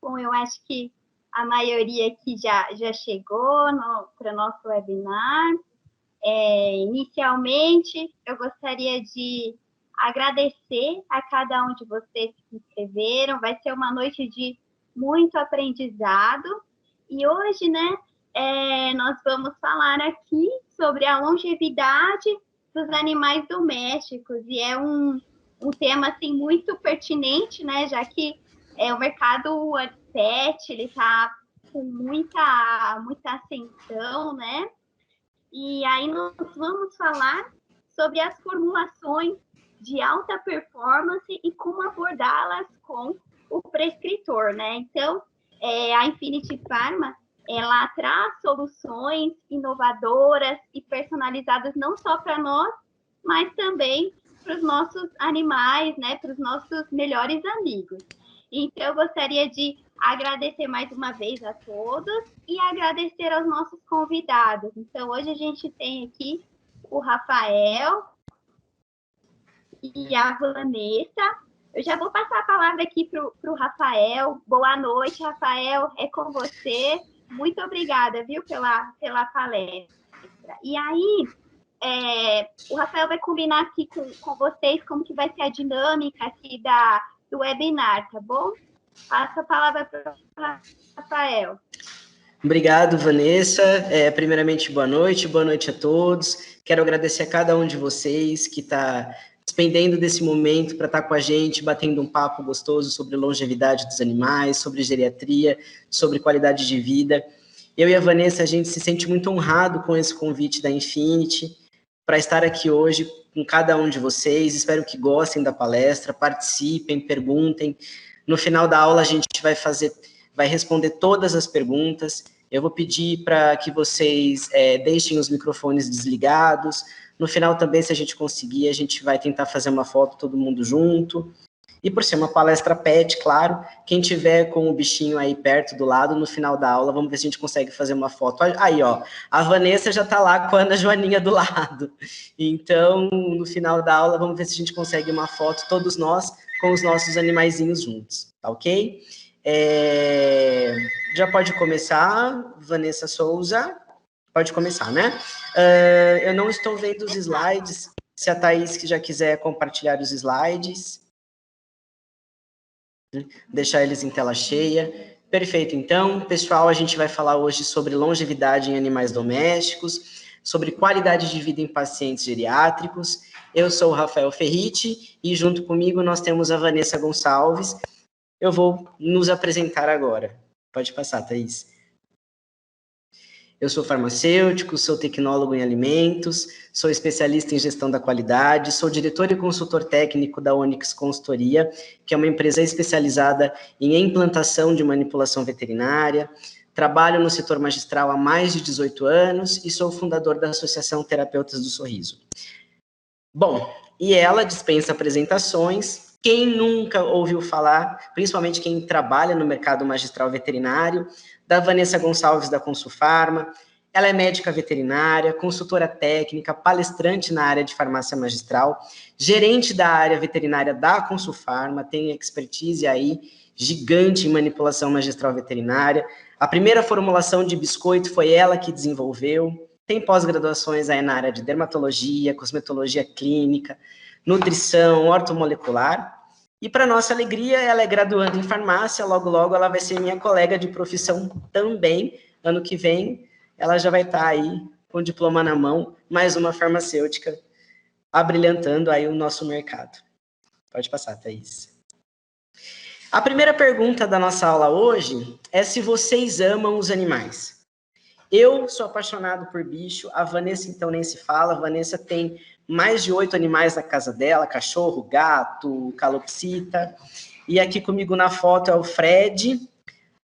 Bom, eu acho que a maioria aqui já chegou para o nosso webinar. Inicialmente, eu gostaria de agradecer a cada um de vocês que se inscreveram. Vai ser uma noite de muito aprendizado. E hoje, né, nós vamos falar aqui sobre a longevidade dos animais domésticos. E é um tema, assim, muito pertinente, né, já que o mercado pet, ele está com muita ascensão, né? E aí nós vamos falar sobre as formulações de alta performance e como abordá-las com o prescritor, né? Então, a Infinity Pharma, ela traz soluções inovadoras e personalizadas não só para nós, mas também para os nossos animais, né? Para os nossos melhores amigos. Então, eu gostaria de agradecer mais uma vez a todos e agradecer aos nossos convidados. Então, hoje a gente tem aqui o Rafael e a Vanessa. Eu já vou passar a palavra aqui para o Rafael. Boa noite, Rafael, é com você. Muito obrigada, viu, pela palestra. E aí, o Rafael vai combinar aqui com vocês como que vai ser a dinâmica aqui do webinar, tá bom? Passo a palavra para o Rafael. Obrigado, Vanessa. Primeiramente, boa noite a todos. Quero agradecer a cada um de vocês que está despendendo desse momento para estar com a gente, batendo um papo gostoso sobre longevidade dos animais, sobre geriatria, sobre qualidade de vida. Eu e a Vanessa, a gente se sente muito honrado com esse convite da Infinity para estar aqui hoje com cada um de vocês. Espero que gostem da palestra, participem, perguntem. No final da aula, a gente vai responder todas as perguntas. Eu vou pedir para que vocês deixem os microfones desligados. No final também, se a gente conseguir, a gente vai tentar fazer uma foto todo mundo junto. E por ser uma palestra pet, claro, quem tiver com o bichinho aí perto do lado, no final da aula, vamos ver se a gente consegue fazer uma foto. Aí, ó, a Vanessa já está lá com a Ana Joaninha do lado. Então, no final da aula, vamos ver se a gente consegue uma foto, todos nós, com os nossos animaizinhos juntos, tá ok? Já pode começar, Vanessa Souza. Pode começar, né? Eu não estou vendo os slides. Se a Thaís já quiser compartilhar os slides, deixar eles em tela cheia. Perfeito, então, pessoal, a gente vai falar hoje sobre longevidade em animais domésticos, sobre qualidade de vida em pacientes geriátricos. Eu sou o Rafael Ferriti e junto comigo nós temos a Vanessa Gonçalves. Eu vou nos apresentar agora. Pode passar, Thaís. Eu sou farmacêutico, sou tecnólogo em alimentos, sou especialista em gestão da qualidade, sou diretor e consultor técnico da Onyx Consultoria, que é uma empresa especializada em implantação de manipulação veterinária. Trabalho no setor magistral há mais de 18 anos e sou fundador da Associação Terapeutas do Sorriso. Bom, e ela dispensa apresentações. Quem nunca ouviu falar, principalmente quem trabalha no mercado magistral veterinário, da Vanessa Gonçalves da Consulfarma. Ela é médica veterinária, consultora técnica, palestrante na área de farmácia magistral, gerente da área veterinária da Consulfarma, tem expertise aí gigante em manipulação magistral veterinária. A primeira formulação de biscoito foi ela que desenvolveu. Tem pós-graduações aí na área de dermatologia, cosmetologia clínica, nutrição, ortomolecular. E, para nossa alegria, ela é graduanda em farmácia, logo, logo ela vai ser minha colega de profissão também. Ano que vem, ela já vai estar aí com o diploma na mão, mais uma farmacêutica, abrilhantando aí o nosso mercado. Pode passar, Thaís. A primeira pergunta da nossa aula hoje é se vocês amam os animais. Eu sou apaixonado por bicho, a Vanessa então nem se fala, a Vanessa tem mais de 8 animais na casa dela, cachorro, gato, calopsita, e aqui comigo na foto é o Fred,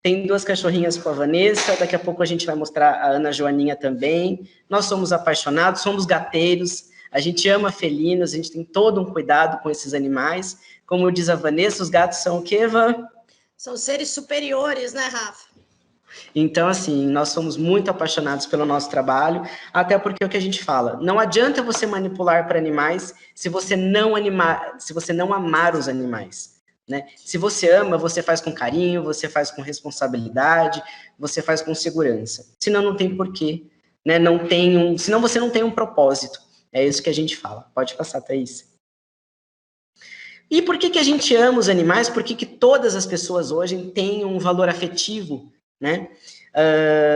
tem 2 cachorrinhas com a Vanessa, daqui a pouco a gente vai mostrar a Ana Joaninha também. Nós somos apaixonados, somos gateiros, a gente ama felinos, a gente tem todo um cuidado com esses animais. Como diz a Vanessa, os gatos são o quê, Van? São seres superiores, né, Rafa? Então, assim, nós somos muito apaixonados pelo nosso trabalho, até porque é o que a gente fala, não adianta você manipular para animais se você não amar os animais. né? Se você ama, você faz com carinho, você faz com responsabilidade, você faz com segurança. Senão não tem porquê, né? Senão você não tem um propósito. É isso que a gente fala. Pode passar, Thaís. E por que a gente ama os animais? Por que todas as pessoas hoje têm um valor afetivo, né?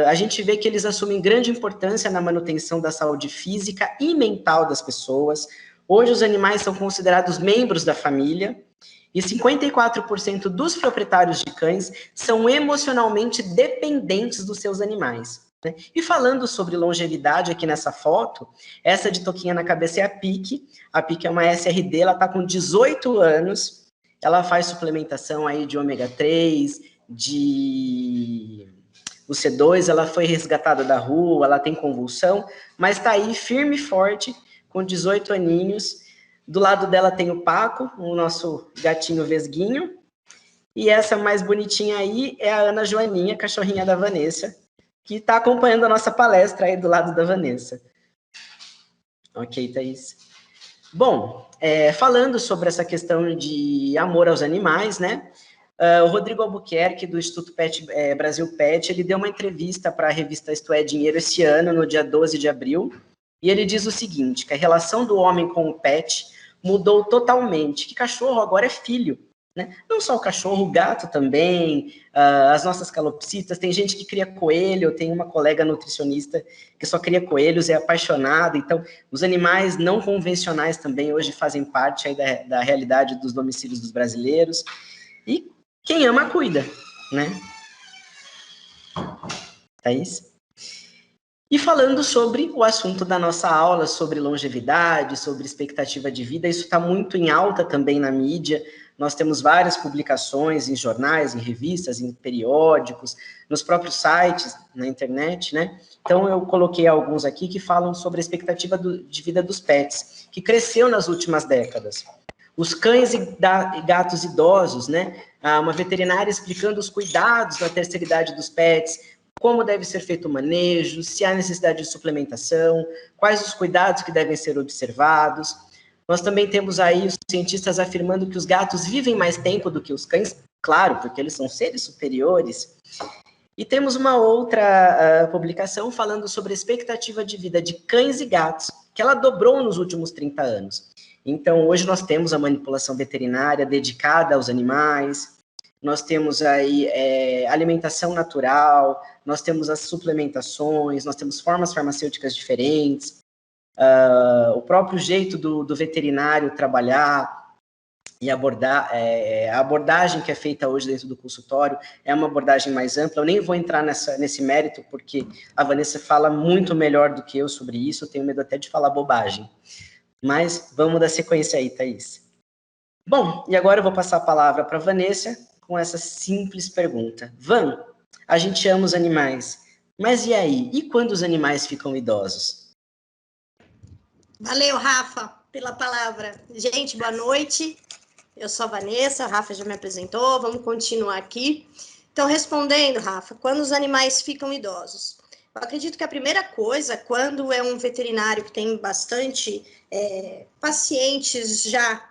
A gente vê que eles assumem grande importância na manutenção da saúde física e mental das pessoas. Hoje os animais são considerados membros da família e 54% dos proprietários de cães são emocionalmente dependentes dos seus animais, né? E falando sobre longevidade aqui nessa foto, essa de toquinha na cabeça é a Pique. A Pique é uma SRD, ela está com 18 anos, ela faz suplementação aí de ômega 3, o C2, ela foi resgatada da rua, ela tem convulsão, mas está aí firme e forte, com 18 aninhos. Do lado dela tem o Paco, o nosso gatinho vesguinho, e essa mais bonitinha aí é a Ana Joaninha, cachorrinha da Vanessa, que está acompanhando a nossa palestra aí do lado da Vanessa. Ok, Thaís. Bom, falando sobre essa questão de amor aos animais, né? O Rodrigo Albuquerque, do Instituto Brasil Pet, ele deu uma entrevista para a revista Isto é Dinheiro esse ano, no dia 12 de abril, e ele diz o seguinte, que a relação do homem com o pet mudou totalmente, que cachorro agora é filho, né? Não só o cachorro, o gato também, as nossas calopsitas, tem gente que cria coelho, eu tenho uma colega nutricionista que só cria coelhos, é apaixonada, então os animais não convencionais também hoje fazem parte aí da realidade dos domicílios dos brasileiros, e quem ama, cuida, né? Thaís? E falando sobre o assunto da nossa aula, sobre longevidade, sobre expectativa de vida, isso está muito em alta também na mídia. Nós temos várias publicações em jornais, em revistas, em periódicos, nos próprios sites, na internet, né? Então, eu coloquei alguns aqui que falam sobre a expectativa de vida dos pets, que cresceu nas últimas décadas. Os cães e gatos idosos, né? Uma veterinária explicando os cuidados na terceira idade dos pets, como deve ser feito o manejo, se há necessidade de suplementação, quais os cuidados que devem ser observados. Nós também temos aí os cientistas afirmando que os gatos vivem mais tempo do que os cães, claro, porque eles são seres superiores. E temos uma outra publicação falando sobre a expectativa de vida de cães e gatos, que ela dobrou nos últimos 30 anos. Então, hoje nós temos a manipulação veterinária dedicada aos animais, nós temos aí alimentação natural, nós temos as suplementações, nós temos formas farmacêuticas diferentes, o próprio jeito do veterinário trabalhar e abordar, a abordagem que é feita hoje dentro do consultório é uma abordagem mais ampla. Eu nem vou entrar nesse mérito, porque a Vanessa fala muito melhor do que eu sobre isso, eu tenho medo até de falar bobagem. Mas vamos dar sequência aí, Thaís. Bom, e agora eu vou passar a palavra para a Vanessa com essa simples pergunta. Van, a gente ama os animais, mas e aí? E quando os animais ficam idosos? Valeu, Rafa, pela palavra. Gente, boa noite. Eu sou a Vanessa, a Rafa já me apresentou, vamos continuar aqui. Então, respondendo, Rafa, quando os animais ficam idosos? Eu acredito que a primeira coisa, quando é um veterinário que tem bastante pacientes já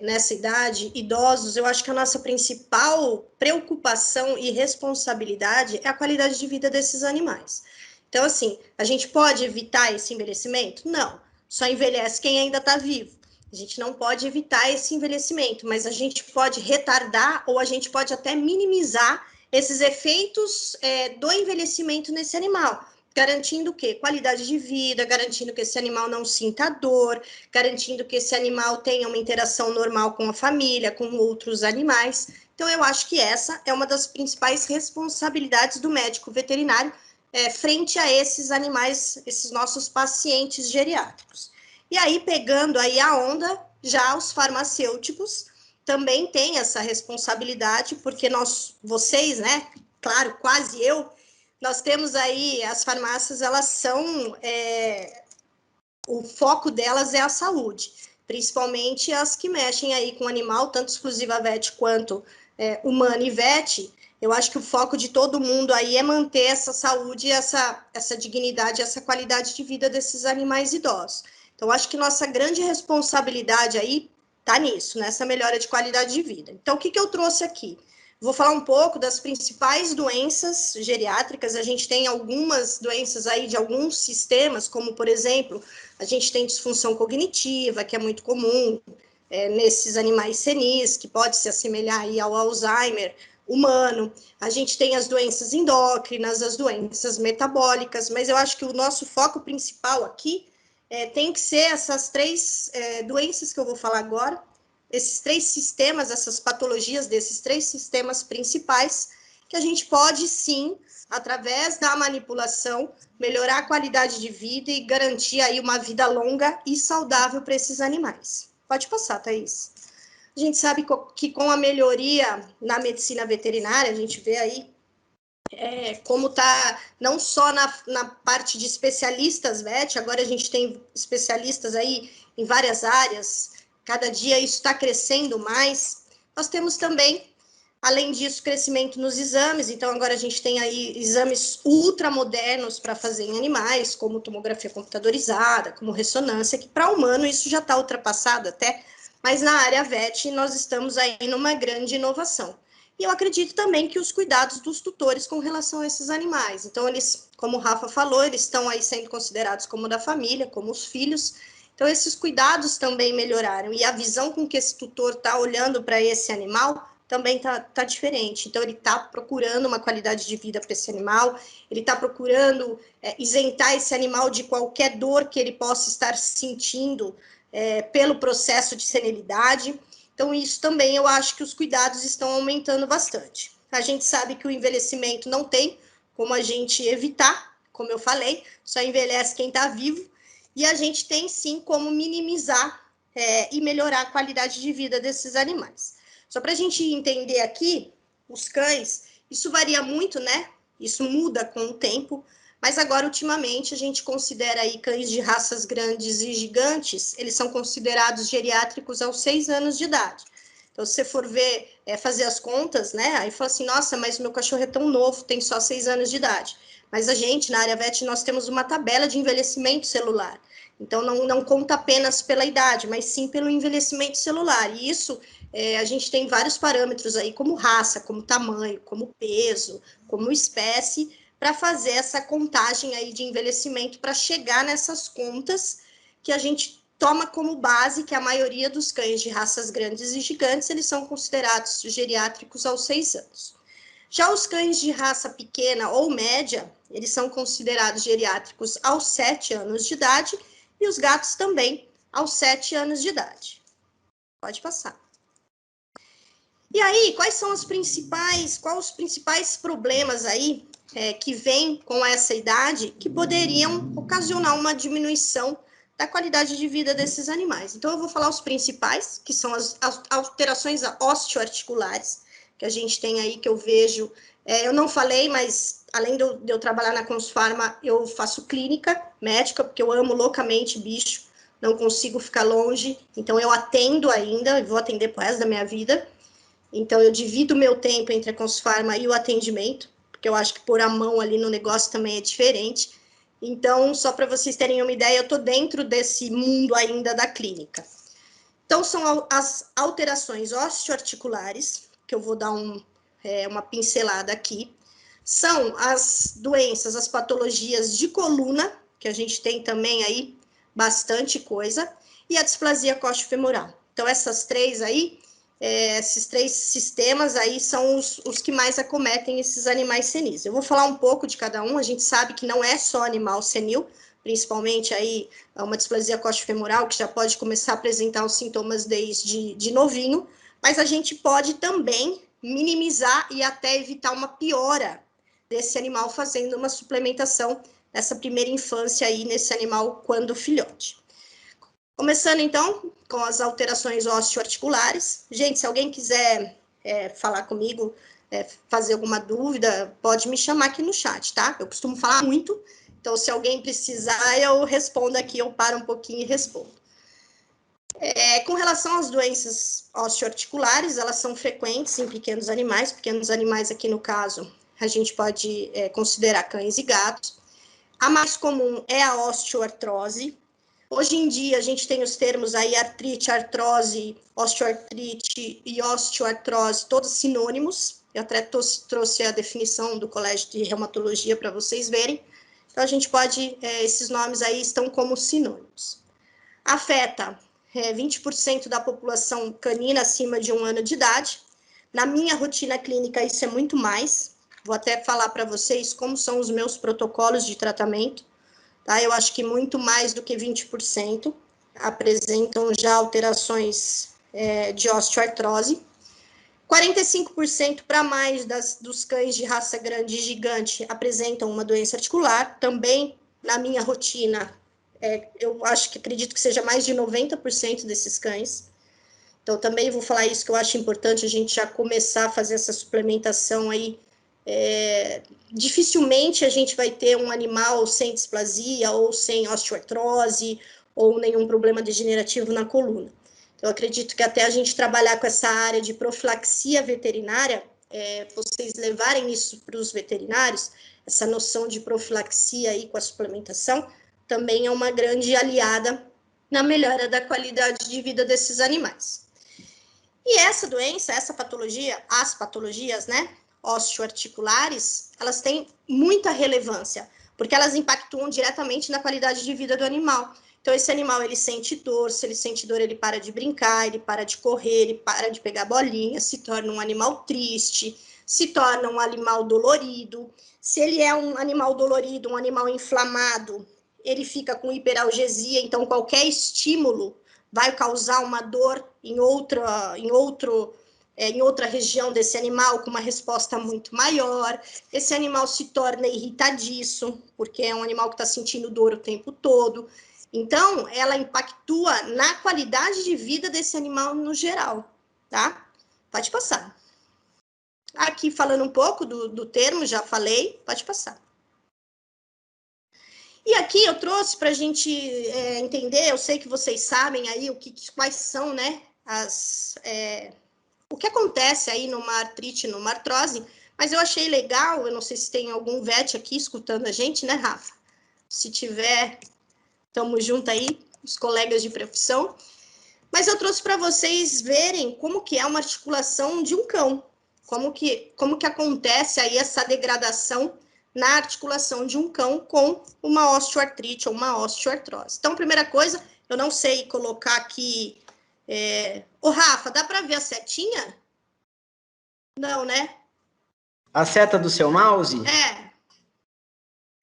nessa idade, idosos, eu acho que a nossa principal preocupação e responsabilidade é a qualidade de vida desses animais. Então, assim, a gente pode evitar esse envelhecimento? Não, só envelhece quem ainda está vivo. A gente não pode evitar esse envelhecimento, mas a gente pode retardar ou a gente pode até minimizar esses efeitos do envelhecimento nesse animal, garantindo o quê? Qualidade de vida, garantindo que esse animal não sinta dor, garantindo que esse animal tenha uma interação normal com a família, com outros animais. Então, eu acho que essa é uma das principais responsabilidades do médico veterinário frente a esses animais, esses nossos pacientes geriátricos. E aí, pegando aí a onda, já os farmacêuticos também têm essa responsabilidade, porque vocês, né, claro, quase eu, nós temos aí, as farmácias, elas são, o foco delas é a saúde, principalmente as que mexem aí com animal, tanto Exclusiva Vet quanto Humana e Vet. Eu acho que o foco de todo mundo aí é manter essa saúde, essa dignidade, essa qualidade de vida desses animais idosos. Então, acho que nossa grande responsabilidade aí tá nisso, nessa melhora de qualidade de vida. Então, o que eu trouxe aqui? Vou falar um pouco das principais doenças geriátricas. A gente tem algumas doenças aí de alguns sistemas, como, por exemplo, a gente tem disfunção cognitiva, que é muito comum nesses animais senis, que pode se assemelhar aí ao Alzheimer humano. A gente tem as doenças endócrinas, as doenças metabólicas, mas eu acho que o nosso foco principal aqui tem que ser essas três doenças que eu vou falar agora, esses três sistemas, essas patologias desses três sistemas principais, que a gente pode, sim, através da manipulação, melhorar a qualidade de vida e garantir aí uma vida longa e saudável para esses animais. Pode passar, Thaís. A gente sabe que com a melhoria na medicina veterinária, a gente vê aí como está, não só na parte de especialistas VET, agora a gente tem especialistas aí em várias áreas, cada dia isso está crescendo mais. Nós temos também, além disso, crescimento nos exames. Então, agora a gente tem aí exames ultramodernos para fazer em animais, como tomografia computadorizada, como ressonância, que para humano isso já está ultrapassado até, mas na área VET nós estamos aí numa grande inovação. E eu acredito também que os cuidados dos tutores com relação a esses animais. Então, eles, como o Rafa falou, eles estão aí sendo considerados como da família, como os filhos. Então, esses cuidados também melhoraram. E a visão com que esse tutor está olhando para esse animal também tá diferente. Então, ele está procurando uma qualidade de vida para esse animal, ele está procurando isentar esse animal de qualquer dor que ele possa estar sentindo pelo processo de senilidade. Então, isso também eu acho que os cuidados estão aumentando bastante. A gente sabe que o envelhecimento não tem como a gente evitar, como eu falei, só envelhece quem está vivo, e a gente tem sim como minimizar e melhorar a qualidade de vida desses animais. Só para a gente entender aqui, os cães, isso varia muito, né? Isso muda com o tempo, mas agora, ultimamente, a gente considera aí cães de raças grandes e gigantes, eles são considerados geriátricos aos 6 anos de idade. Então, se você for ver, fazer as contas, né? Aí fala assim, nossa, mas meu cachorro é tão novo, tem só 6 anos de idade. Mas a gente, na área VET, nós temos uma tabela de envelhecimento celular. Então, não conta apenas pela idade, mas sim pelo envelhecimento celular. E isso, a gente tem vários parâmetros aí, como raça, como tamanho, como peso, como espécie, para fazer essa contagem aí de envelhecimento, para chegar nessas contas que a gente toma como base que a maioria dos cães de raças grandes e gigantes, eles são considerados geriátricos aos 6 anos. Já os cães de raça pequena ou média, eles são considerados geriátricos aos 7 anos de idade, e os gatos também aos 7 anos de idade. Pode passar. E aí, quais os principais problemas aí que vêm com essa idade que poderiam ocasionar uma diminuição da qualidade de vida desses animais? Então, eu vou falar os principais, que são as alterações osteoarticulares, que a gente tem aí, que eu vejo. Eu não falei, mas além de eu trabalhar na Conspharma, eu faço clínica médica, porque eu amo loucamente bicho, não consigo ficar longe, então eu atendo ainda, vou atender pro resto da minha vida. Então, eu divido o meu tempo entre a Conspharma e o atendimento, porque eu acho que pôr a mão ali no negócio também é diferente. Então, só para vocês terem uma ideia, eu estou dentro desse mundo ainda da clínica. Então, são as alterações osteoarticulares, que eu vou dar uma pincelada aqui. São as doenças, as patologias de coluna, que a gente tem também aí bastante coisa, e a displasia coxofemoral. Então, essas três aí, esses três sistemas aí são os que mais acometem esses animais senis. Eu vou falar um pouco de cada um. A gente sabe que não é só animal senil, principalmente aí uma displasia coxofemoral, que já pode começar a apresentar os sintomas desde novinho, mas a gente pode também minimizar e até evitar uma piora desse animal fazendo uma suplementação nessa primeira infância aí nesse animal quando filhote. Começando, então, com as alterações osteoarticulares. Gente, se alguém quiser falar comigo, fazer alguma dúvida, pode me chamar aqui no chat, tá? Eu costumo falar muito, então, se alguém precisar, eu respondo aqui, eu paro um pouquinho e respondo. Com relação às doenças osteoarticulares, elas são frequentes em pequenos animais aqui no caso, a gente pode considerar cães e gatos. A mais comum é a osteoartrose. Hoje em dia, a gente tem os termos aí artrite, artrose, osteoartrite e osteoartrose, todos sinônimos. Eu até trouxe a definição do Colégio de Reumatologia para vocês verem. Então, a gente pode, esses nomes aí estão como sinônimos. Afeta 20% da população canina acima de 1 ano de idade. Na minha rotina clínica, isso é muito mais. Vou até falar para vocês como são os meus protocolos de tratamento. Tá? Eu acho que muito mais do que 20% apresentam já alterações de osteoartrose. 45% para mais dos cães de raça grande e gigante apresentam uma doença articular. Também, na minha rotina, eu acredito que seja mais de 90% desses cães. Então, também vou falar isso, que eu acho importante a gente já começar a fazer essa suplementação aí. Dificilmente a gente vai ter um animal sem displasia ou sem osteoartrose ou nenhum problema degenerativo na coluna. Então, eu acredito que até a gente trabalhar com essa área de profilaxia veterinária, vocês levarem isso para os veterinários, essa noção de profilaxia aí com a suplementação, também é uma grande aliada na melhora da qualidade de vida desses animais. E essa doença, essa patologia, as patologias, né, osteoarticulares, elas têm muita relevância, porque elas impactam diretamente na qualidade de vida do animal. Então, esse animal, ele sente dor, se ele sente dor, ele para de brincar, ele para de correr, ele para de pegar bolinha, se torna um animal triste, se torna um animal dolorido. Se ele é um animal dolorido, um animal inflamado, ele fica com hiperalgesia, então qualquer estímulo vai causar uma dor em outra região desse animal, com uma resposta muito maior. Esse animal se torna irritadiço, porque é um animal que está sentindo dor o tempo todo. Então, ela impactua na qualidade de vida desse animal no geral, tá? Pode passar. Aqui, falando um pouco do termo, já falei, pode passar. E aqui eu trouxe para a gente entender, eu sei que vocês sabem aí quais são, né, o que acontece aí numa artrite, numa artrose, mas eu achei legal, eu não sei se tem algum vet aqui escutando a gente, né, Rafa? Se tiver, estamos juntos aí, os colegas de profissão. Mas eu trouxe para vocês verem como que é uma articulação de um cão, como que acontece aí essa degradação na articulação de um cão com uma osteoartrite ou uma osteoartrose. Então, primeira coisa, eu não sei colocar aqui... Ô, Rafa, dá para ver a setinha? Não, né? A seta do seu mouse?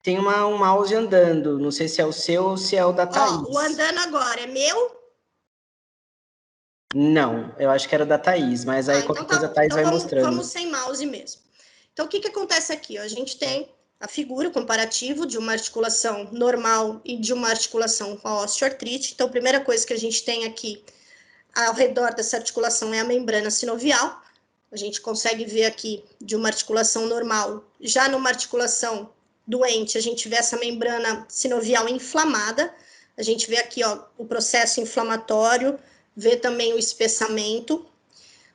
Tem um mouse andando, não sei se é o seu ou se é o da Thaís. O andando agora é meu? Não, eu acho que era da Thaís, mas aí qualquer coisa a Thaís vai mostrando. Vamos sem mouse mesmo. Então, o que acontece aqui? A gente tem a figura, o comparativo de uma articulação normal e de uma articulação com a osteoartrite. Então, a primeira coisa que a gente tem aqui ao redor dessa articulação é a membrana sinovial. A gente consegue ver aqui de uma articulação normal. Já numa articulação doente, a gente vê essa membrana sinovial inflamada. A gente vê aqui, ó, o processo inflamatório, vê também o espessamento.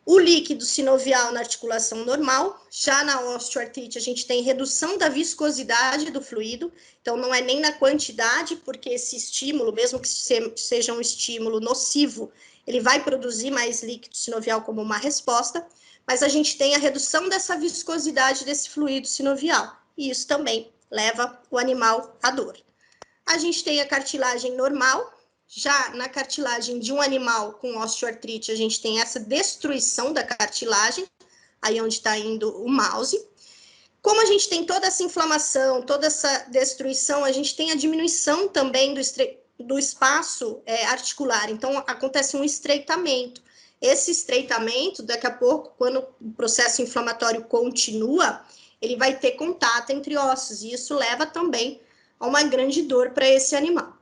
O líquido sinovial na articulação normal. Já na osteoartrite, a gente tem redução da viscosidade do fluido. Então, não é nem na quantidade, porque esse estímulo, mesmo que seja um estímulo nocivo, ele vai produzir mais líquido sinovial como uma resposta, mas a gente tem a redução dessa viscosidade desse fluido sinovial, e isso também leva o animal à dor. A gente tem a cartilagem normal. Já na cartilagem de um animal com osteoartrite, a gente tem essa destruição da cartilagem, aí onde está indo o mouse. Como a gente tem toda essa inflamação, toda essa destruição, a gente tem a diminuição também do espaço articular, então acontece um estreitamento. Esse estreitamento, daqui a pouco, quando o processo inflamatório continua, ele vai ter contato entre ossos, e isso leva também a uma grande dor para esse animal.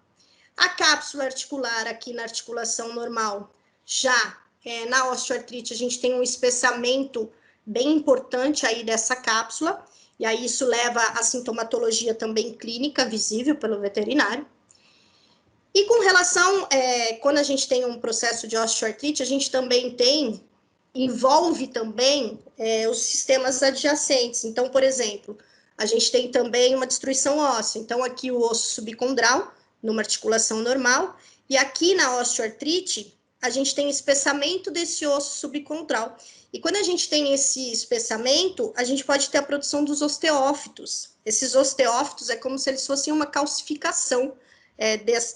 A cápsula articular aqui na articulação normal, já na osteoartrite, a gente tem um espessamento bem importante aí dessa cápsula, e aí isso leva a sintomatologia também clínica, visível pelo veterinário. E com relação, quando a gente tem um processo de osteoartrite, a gente também envolve também os sistemas adjacentes. Então, por exemplo, a gente tem também uma destruição óssea. Então, aqui o osso subcondral, numa articulação normal, e aqui na osteoartrite, a gente tem espessamento desse osso subcontral. E quando a gente tem esse espessamento, a gente pode ter a produção dos osteófitos. Esses osteófitos é como se eles fossem uma calcificação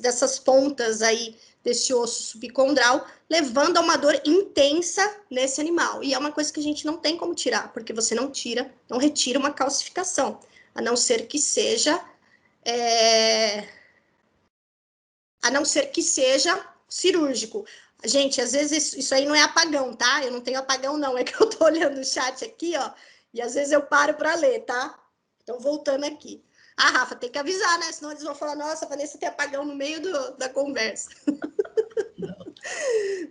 dessas pontas aí desse osso subcondral, levando a uma dor intensa nesse animal. E é uma coisa que a gente não tem como tirar, porque você não retira uma calcificação, a não ser que seja cirúrgico. Gente, às vezes isso aí não é apagão, tá? Eu não tenho apagão, não. É que eu tô olhando o chat aqui, ó, e às vezes eu paro para ler, tá? Então, voltando aqui. Ah, Rafa, tem que avisar, né? Senão eles vão falar, nossa, a Vanessa tem apagão no meio da conversa.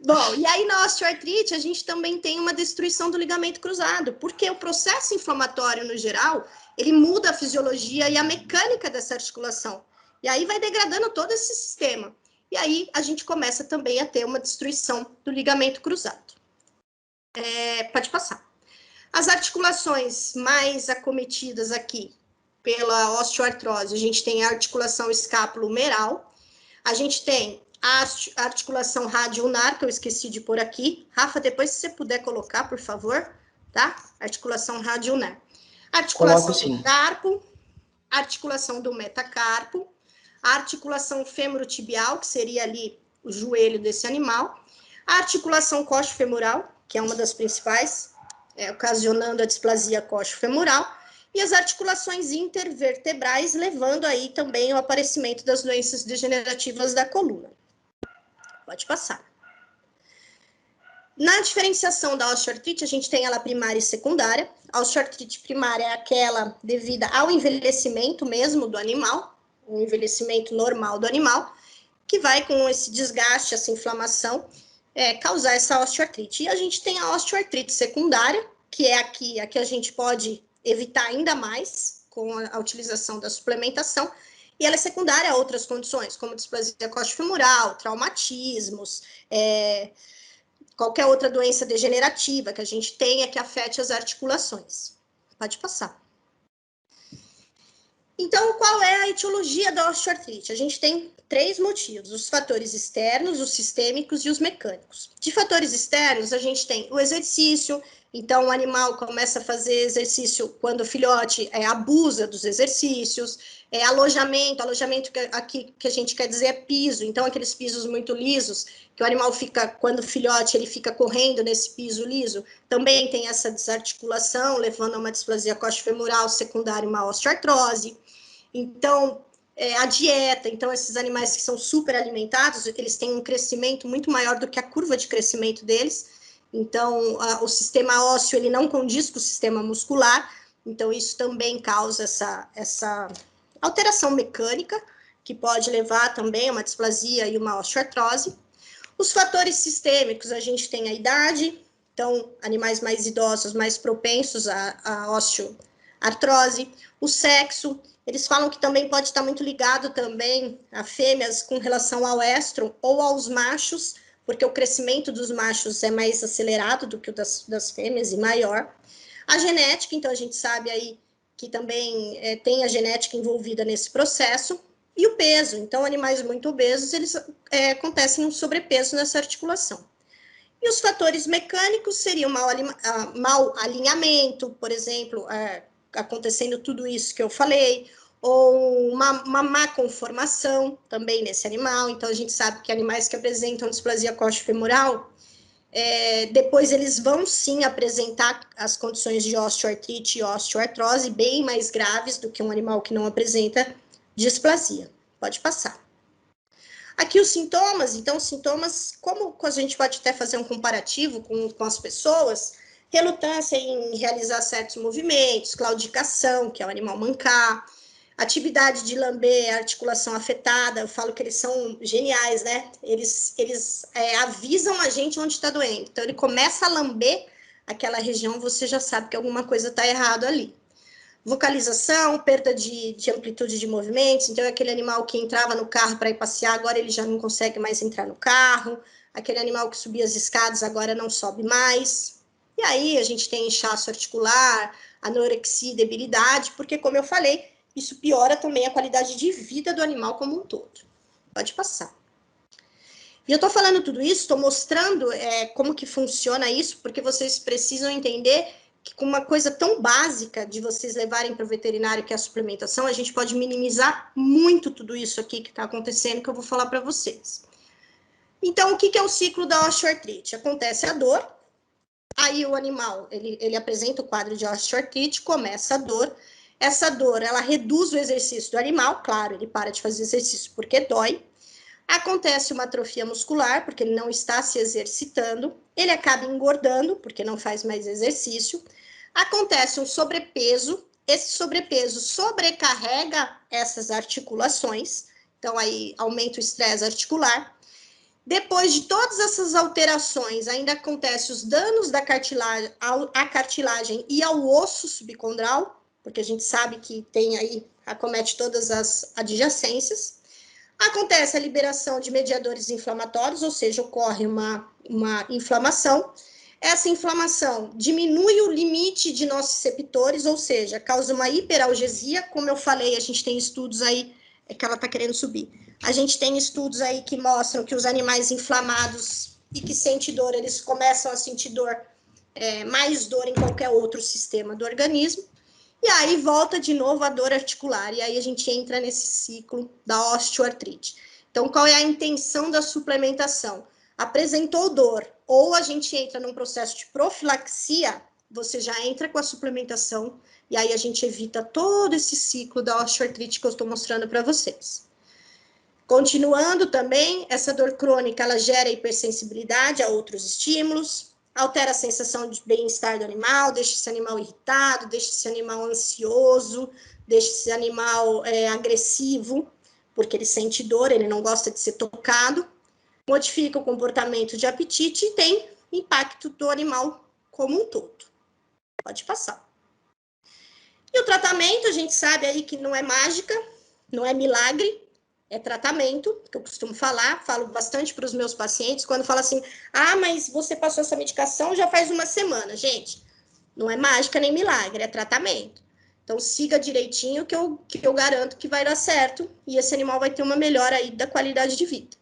Bom, e aí na osteoartrite, a gente também tem uma destruição do ligamento cruzado, porque o processo inflamatório, no geral, ele muda a fisiologia e a mecânica dessa articulação. E aí vai degradando todo esse sistema. E aí a gente começa também a ter uma destruição do ligamento cruzado. Pode passar. As articulações mais acometidas aqui pela osteoartrose, a gente tem a articulação escápulo-humeral, a gente tem a articulação radioulnar, que eu esqueci de pôr aqui. Rafa, depois se você puder colocar, por favor, tá? Articulação radioulnar. Articulação do carpo, articulação do metacarpo, a articulação femorotibial, que seria ali o joelho desse animal, a articulação coxo-femoral, que é uma das principais, ocasionando a displasia coxo-femoral, e as articulações intervertebrais, levando aí também o aparecimento das doenças degenerativas da coluna. Pode passar. Na diferenciação da osteoartrite, a gente tem ela primária e secundária. A osteoartrite primária é aquela devida ao envelhecimento mesmo do animal, o envelhecimento normal do animal, que vai com esse desgaste, essa inflamação, causar essa osteoartrite. E a gente tem a osteoartrite secundária, que é a que a gente pode evitar ainda mais com a utilização da suplementação, e ela é secundária a outras condições, como displasia coxo-femoral, traumatismos, qualquer outra doença degenerativa que a gente tenha que afete as articulações. Pode passar. Então, qual é a etiologia da osteoartrite? A gente tem 3 motivos: os fatores externos, os sistêmicos e os mecânicos. De fatores externos, a gente tem o exercício. Então, o animal começa a fazer exercício quando o filhote abusa dos exercícios, alojamento aqui que a gente quer dizer é piso, então aqueles pisos muito lisos, que o animal fica, quando o filhote, ele fica correndo nesse piso liso, também tem essa desarticulação, levando a uma displasia coxo-femoral secundária e uma osteoartrose. Então, a dieta, então esses animais que são super alimentados, eles têm um crescimento muito maior do que a curva de crescimento deles. Então, o sistema ósseo, ele não condiz com o sistema muscular, então isso também causa essa alteração mecânica, que pode levar também a uma displasia e uma osteoartrose. Os fatores sistêmicos, a gente tem a idade, então, animais mais idosos, mais propensos à osteoartrose. O sexo, eles falam que também pode estar muito ligado também a fêmeas com relação ao estro ou aos machos, porque o crescimento dos machos é mais acelerado do que o das fêmeas e maior. A genética, então a gente sabe aí que também tem a genética envolvida nesse processo. E o peso, então animais muito obesos, eles acontecem um sobrepeso nessa articulação. E os fatores mecânicos seriam mau alinhamento, por exemplo, acontecendo tudo isso que eu falei, ou uma má conformação também nesse animal. Então, a gente sabe que animais que apresentam displasia coxo-femoral, depois eles vão sim apresentar as condições de osteoartrite e osteoartrose bem mais graves do que um animal que não apresenta displasia. Pode passar. Aqui os sintomas, então os sintomas, como a gente pode até fazer um comparativo com as pessoas, relutância em realizar certos movimentos, claudicação, que é o animal mancar, atividade de lamber, articulação afetada, eu falo que eles são geniais, né? Eles avisam a gente onde está doendo. Então, ele começa a lamber aquela região, você já sabe que alguma coisa está errado ali. Vocalização, perda de amplitude de movimentos, então é aquele animal que entrava no carro para ir passear, agora ele já não consegue mais entrar no carro, aquele animal que subia as escadas, agora não sobe mais. E aí, a gente tem inchaço articular, anorexia e debilidade, porque, como eu falei, isso piora também a qualidade de vida do animal como um todo. Pode passar. E eu estou falando tudo isso, estou mostrando como que funciona isso, porque vocês precisam entender que com uma coisa tão básica de vocês levarem para o veterinário, que é a suplementação, a gente pode minimizar muito tudo isso aqui que está acontecendo, que eu vou falar para vocês. Então, o que é o ciclo da osteoartrite? Acontece a dor, aí o animal, ele apresenta o quadro de osteoartrite, começa a dor. Essa dor, ela reduz o exercício do animal, claro, ele para de fazer exercício porque dói. Acontece uma atrofia muscular, porque ele não está se exercitando. Ele acaba engordando, porque não faz mais exercício. Acontece um sobrepeso. Esse sobrepeso sobrecarrega essas articulações. Então, aí aumenta o estresse articular. Depois de todas essas alterações, ainda acontece os danos da cartilagem, à cartilagem e ao osso subcondral, porque a gente sabe que tem aí, acomete todas as adjacências. Acontece a liberação de mediadores inflamatórios, ou seja, ocorre uma inflamação. Essa inflamação diminui o limite de nociceptores, ou seja, causa uma hiperalgesia. Como eu falei, a gente tem estudos aí, é que ela está querendo subir. A gente tem estudos aí que mostram que os animais inflamados e que sentem dor, eles começam a sentir dor, mais dor em qualquer outro sistema do organismo. E aí volta de novo a dor articular, e aí a gente entra nesse ciclo da osteoartrite. Então, qual é a intenção da suplementação? Apresentou dor, ou a gente entra num processo de profilaxia, você já entra com a suplementação, e aí a gente evita todo esse ciclo da osteoartrite que eu estou mostrando para vocês. Continuando também, essa dor crônica, ela gera hipersensibilidade a outros estímulos, altera a sensação de bem-estar do animal, deixa esse animal irritado, deixa esse animal ansioso, deixa esse animal agressivo, porque ele sente dor, ele não gosta de ser tocado, modifica o comportamento de apetite e tem impacto do animal como um todo. Pode passar. E o tratamento, a gente sabe aí que não é mágica, não é milagre, é tratamento, que eu costumo falar, falo bastante para os meus pacientes, quando falam assim, mas você passou essa medicação já faz uma semana. Gente, não é mágica nem milagre, é tratamento. Então, siga direitinho que eu garanto que vai dar certo e esse animal vai ter uma melhora aí da qualidade de vida.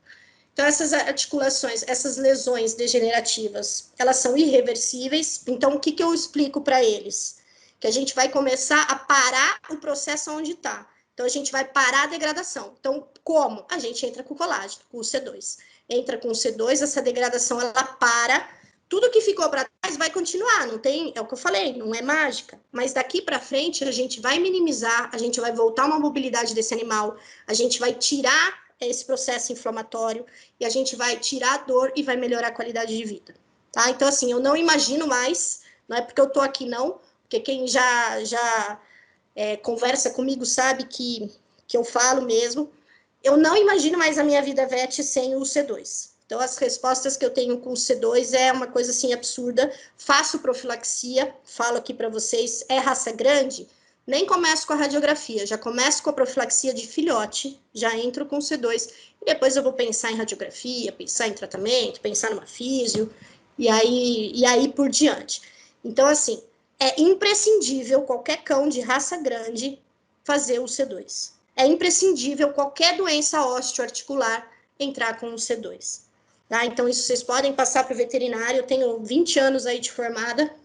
Então, essas articulações, essas lesões degenerativas, elas são irreversíveis. Então, o que eu explico para eles? Que a gente vai começar a parar o processo onde está. Então, a gente vai parar a degradação. Então, como? A gente entra com o colágeno, com o C2. Entra com o C2, essa degradação, ela para. Tudo que ficou para trás vai continuar, não tem, é o que eu falei, não é mágica. Mas daqui para frente, a gente vai minimizar, a gente vai voltar uma mobilidade desse animal, a gente vai tirar esse processo inflamatório e a gente vai tirar a dor e vai melhorar a qualidade de vida. Tá? Então, assim, eu não imagino mais, não é porque eu tô aqui, não, porque quem já conversa comigo sabe que eu falo mesmo. Eu não imagino mais a minha vida VET sem o C2. Então, as respostas que eu tenho com o C2 é uma coisa assim absurda. Faço profilaxia, falo aqui para vocês, é raça grande? Nem começo com a radiografia, já começo com a profilaxia de filhote, já entro com o C2, e depois eu vou pensar em radiografia, pensar em tratamento, pensar numa físio, e aí por diante. Então, assim, é imprescindível qualquer cão de raça grande fazer o C2. É imprescindível qualquer doença osteoarticular entrar com o C2. Tá? Então, isso vocês podem passar para o veterinário. Eu tenho 20 anos aí de formada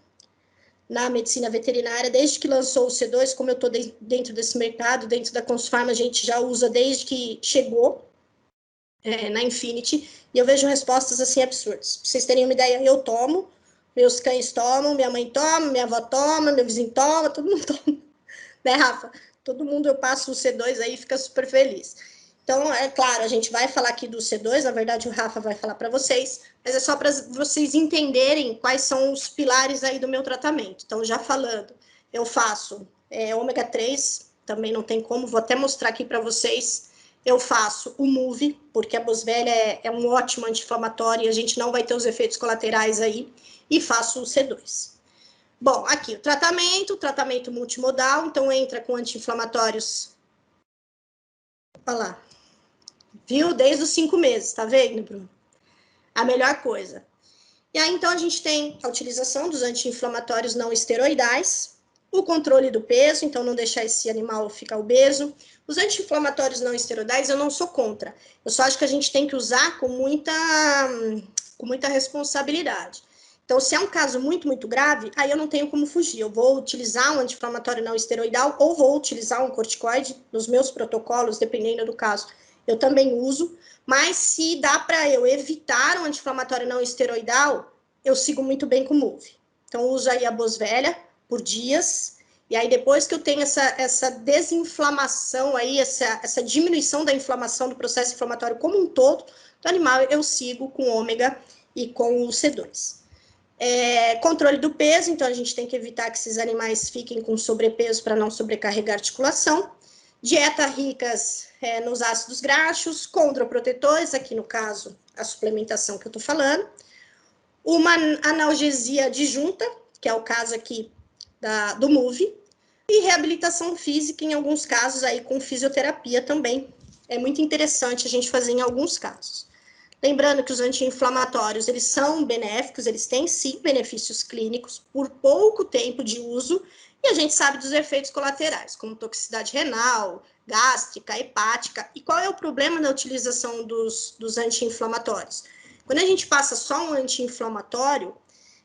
na medicina veterinária, desde que lançou o C2, como eu estou dentro desse mercado, dentro da Consufarm, a gente já usa desde que chegou na Infinity, e eu vejo respostas assim absurdas. Pra vocês terem uma ideia, eu tomo, meus cães tomam, minha mãe toma, minha avó toma, meu vizinho toma, todo mundo toma. Né, Rafa? Todo mundo, eu passo o C2 aí e fica super feliz. Então, é claro, a gente vai falar aqui do C2, na verdade o Rafa vai falar para vocês, mas é só para vocês entenderem quais são os pilares aí do meu tratamento. Então, já falando, eu faço ômega 3, também não tem como, vou até mostrar aqui para vocês. Eu faço o Move, porque a Boswellia é um ótimo anti-inflamatório e a gente não vai ter os efeitos colaterais aí, e faço o C2. Bom, aqui o tratamento multimodal, então entra com anti-inflamatórios. Olha lá. Viu? Desde os 5 meses, tá vendo, Bruno? A melhor coisa. E aí, então, a gente tem a utilização dos anti-inflamatórios não esteroidais, O controle do peso, então não deixar esse animal ficar obeso. Os anti-inflamatórios não esteroidais eu não sou contra. Eu só acho que a gente tem que usar com muita responsabilidade. Então, se é um caso muito, muito grave, aí eu não tenho como fugir. Eu vou utilizar um anti-inflamatório não esteroidal ou vou utilizar um corticoide nos meus protocolos, dependendo do caso. Eu também uso, mas se dá para eu evitar um anti-inflamatório não esteroidal, eu sigo muito bem com o MUV. Então, uso aí a Boswellia por dias, e aí depois que eu tenho essa desinflamação aí, essa diminuição da inflamação do processo inflamatório como um todo do animal, eu sigo com ômega e com o C2. Controle do peso, então a gente tem que evitar que esses animais fiquem com sobrepeso para não sobrecarregar a articulação. Dieta ricas nos ácidos graxos, condroprotetores, aqui no caso a suplementação que eu estou falando. Uma analgesia adjunta, que é o caso aqui do MUV, e reabilitação física em alguns casos aí com fisioterapia também. É muito interessante a gente fazer em alguns casos. Lembrando que os anti-inflamatórios, eles são benéficos, eles têm sim benefícios clínicos por pouco tempo de uso, e a gente sabe dos efeitos colaterais, como toxicidade renal, gástrica, hepática. E qual é o problema da utilização dos anti-inflamatórios? Quando a gente passa só um anti-inflamatório,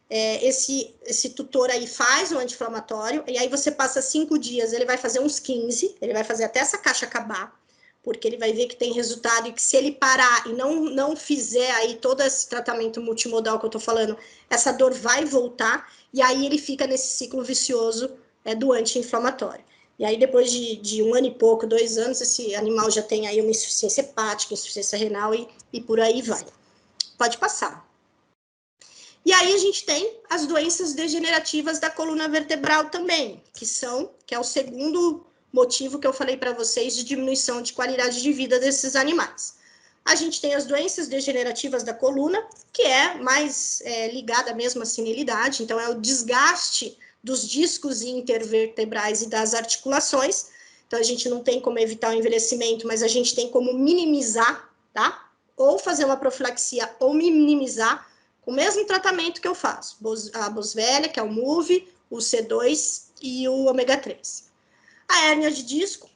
esse tutor aí faz o anti-inflamatório, e aí você passa 5 dias, ele vai fazer uns 15, ele vai fazer até essa caixa acabar, porque ele vai ver que tem resultado e que se ele parar e não fizer aí todo esse tratamento multimodal que eu tô falando, essa dor vai voltar, e aí ele fica nesse ciclo vicioso do anti-inflamatório. E aí depois de 1 ano e pouco, 2 anos, esse animal já tem aí uma insuficiência hepática, insuficiência renal e por aí vai. Pode passar. E aí a gente tem as doenças degenerativas da coluna vertebral também, que é o segundo motivo que eu falei para vocês de diminuição de qualidade de vida desses animais. A gente tem as doenças degenerativas da coluna, que é mais ligada mesmo à senilidade, então é o desgaste dos discos intervertebrais e das articulações. Então a gente não tem como evitar o envelhecimento, mas a gente tem como minimizar, tá? Ou fazer uma profilaxia ou minimizar o mesmo tratamento que eu faço, a Boswellia, que é o MUV, o C2 e o ômega 3. A hérnia de disco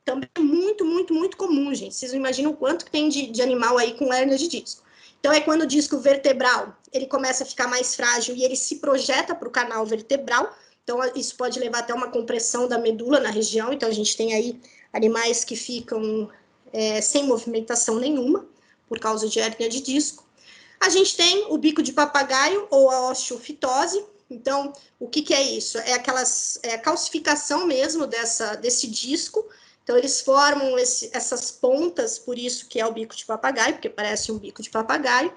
também é muito, muito, muito comum, gente. Vocês não imaginam o quanto que tem de animal aí com hérnia de disco. Então, é quando o disco vertebral, ele começa a ficar mais frágil e ele se projeta para o canal vertebral. Então, isso pode levar até uma compressão da medula na região. Então, a gente tem aí animais que ficam sem movimentação nenhuma por causa de hérnia de disco. A gente tem o bico de papagaio ou a osteofitose. Então, o que é isso? É a calcificação mesmo desse disco. Então, eles formam essas pontas, por isso que é o bico de papagaio, porque parece um bico de papagaio.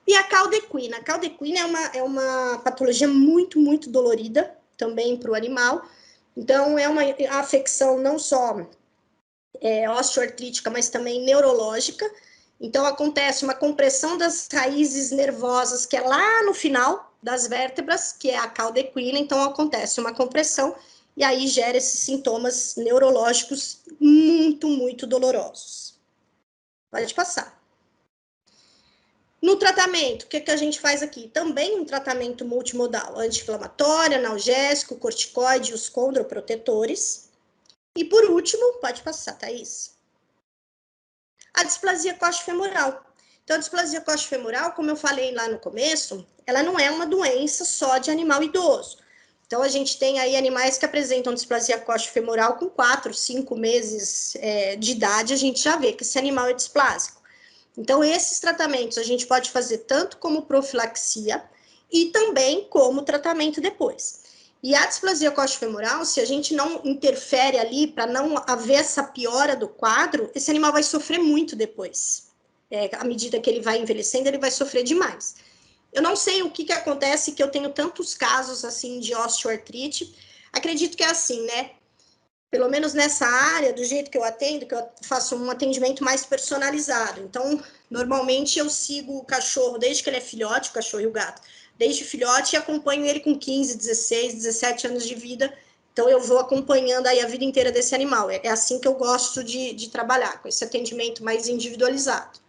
E a caldequina. A caldequina é uma patologia muito, muito dolorida também para o animal. Então, é uma afecção não só osteoartrítica, mas também neurológica. Então, acontece uma compressão das raízes nervosas, que é lá no final das vértebras, que é a caldequina. Então, acontece uma compressão e aí gera esses sintomas neurológicos muito, muito dolorosos. Pode passar. No tratamento, o que a gente faz aqui? Também um tratamento multimodal, anti-inflamatório, analgésico, corticoide, os condroprotetores. E por último, pode passar, Thaís. A displasia coxofemoral. Então, a displasia coxofemoral, como eu falei lá no começo, ela não é uma doença só de animal idoso. Então, a gente tem aí animais que apresentam displasia coxofemoral com 4, 5 meses de idade, a gente já vê que esse animal é displásico. Então, esses tratamentos a gente pode fazer tanto como profilaxia e também como tratamento depois. E a displasia coxofemoral, se a gente não interfere ali para não haver essa piora do quadro, esse animal vai sofrer muito depois. À medida que ele vai envelhecendo, ele vai sofrer demais. Eu não sei o que acontece, que eu tenho tantos casos assim de osteoartrite. Acredito que é assim, né? Pelo menos nessa área, do jeito que eu atendo, que eu faço um atendimento mais personalizado. Então, normalmente eu sigo o cachorro desde que ele é filhote, o cachorro e o gato, desde filhote, e acompanho ele com 15, 16, 17 anos de vida. Então, eu vou acompanhando aí a vida inteira desse animal. É assim que eu gosto de trabalhar, com esse atendimento mais individualizado.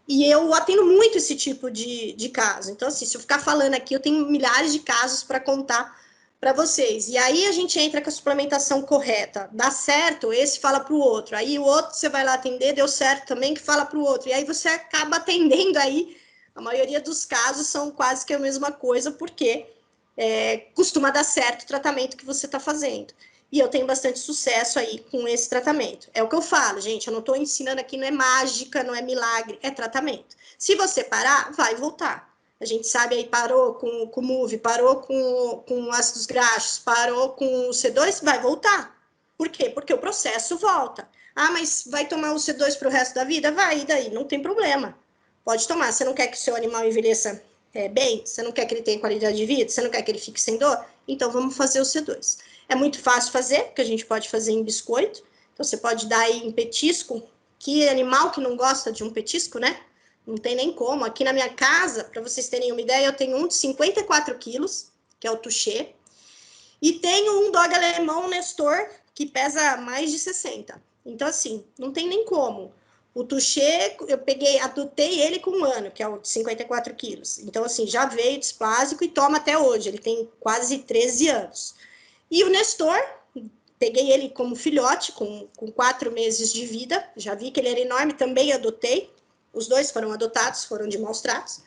E eu atendo muito esse tipo de caso. Então, assim, se eu ficar falando aqui, eu tenho milhares de casos para contar para vocês. E aí a gente entra com a suplementação correta. Dá certo, esse fala para o outro. Aí o outro você vai lá atender, deu certo também, que fala para o outro. E aí você acaba atendendo aí. A maioria dos casos são quase que a mesma coisa, porque costuma dar certo o tratamento que você está fazendo. E eu tenho bastante sucesso aí com esse tratamento. É o que eu falo, gente, eu não estou ensinando aqui, não é mágica, não é milagre, é tratamento. Se você parar, vai voltar. A gente sabe aí, parou com o MUV, parou com ácidos graxos, parou com o C2, vai voltar. Por quê? Porque o processo volta. Ah, mas vai tomar o C2 para o resto da vida? Vai, e daí? Não tem problema. Pode tomar. Você não quer que o seu animal envelheça bem? Você não quer que ele tenha qualidade de vida? Você não quer que ele fique sem dor? Então, vamos fazer o C2. É muito fácil fazer, porque a gente pode fazer em biscoito. Então, você pode dar aí em petisco. Que animal que não gosta de um petisco, né? Não tem nem como. Aqui na minha casa, para vocês terem uma ideia, eu tenho um de 54 quilos, que é o Touché, e tenho um dog alemão, Nestor, que pesa mais de 60. Então, assim, não tem nem como. O Touché, eu adotei ele com 1 ano, que é o de 54 quilos. Então, assim, já veio displásico e toma até hoje. Ele tem quase 13 anos. E o Nestor, peguei ele como filhote, com 4 meses de vida. Já vi que ele era enorme, também adotei. Os dois foram adotados, foram de maus tratos.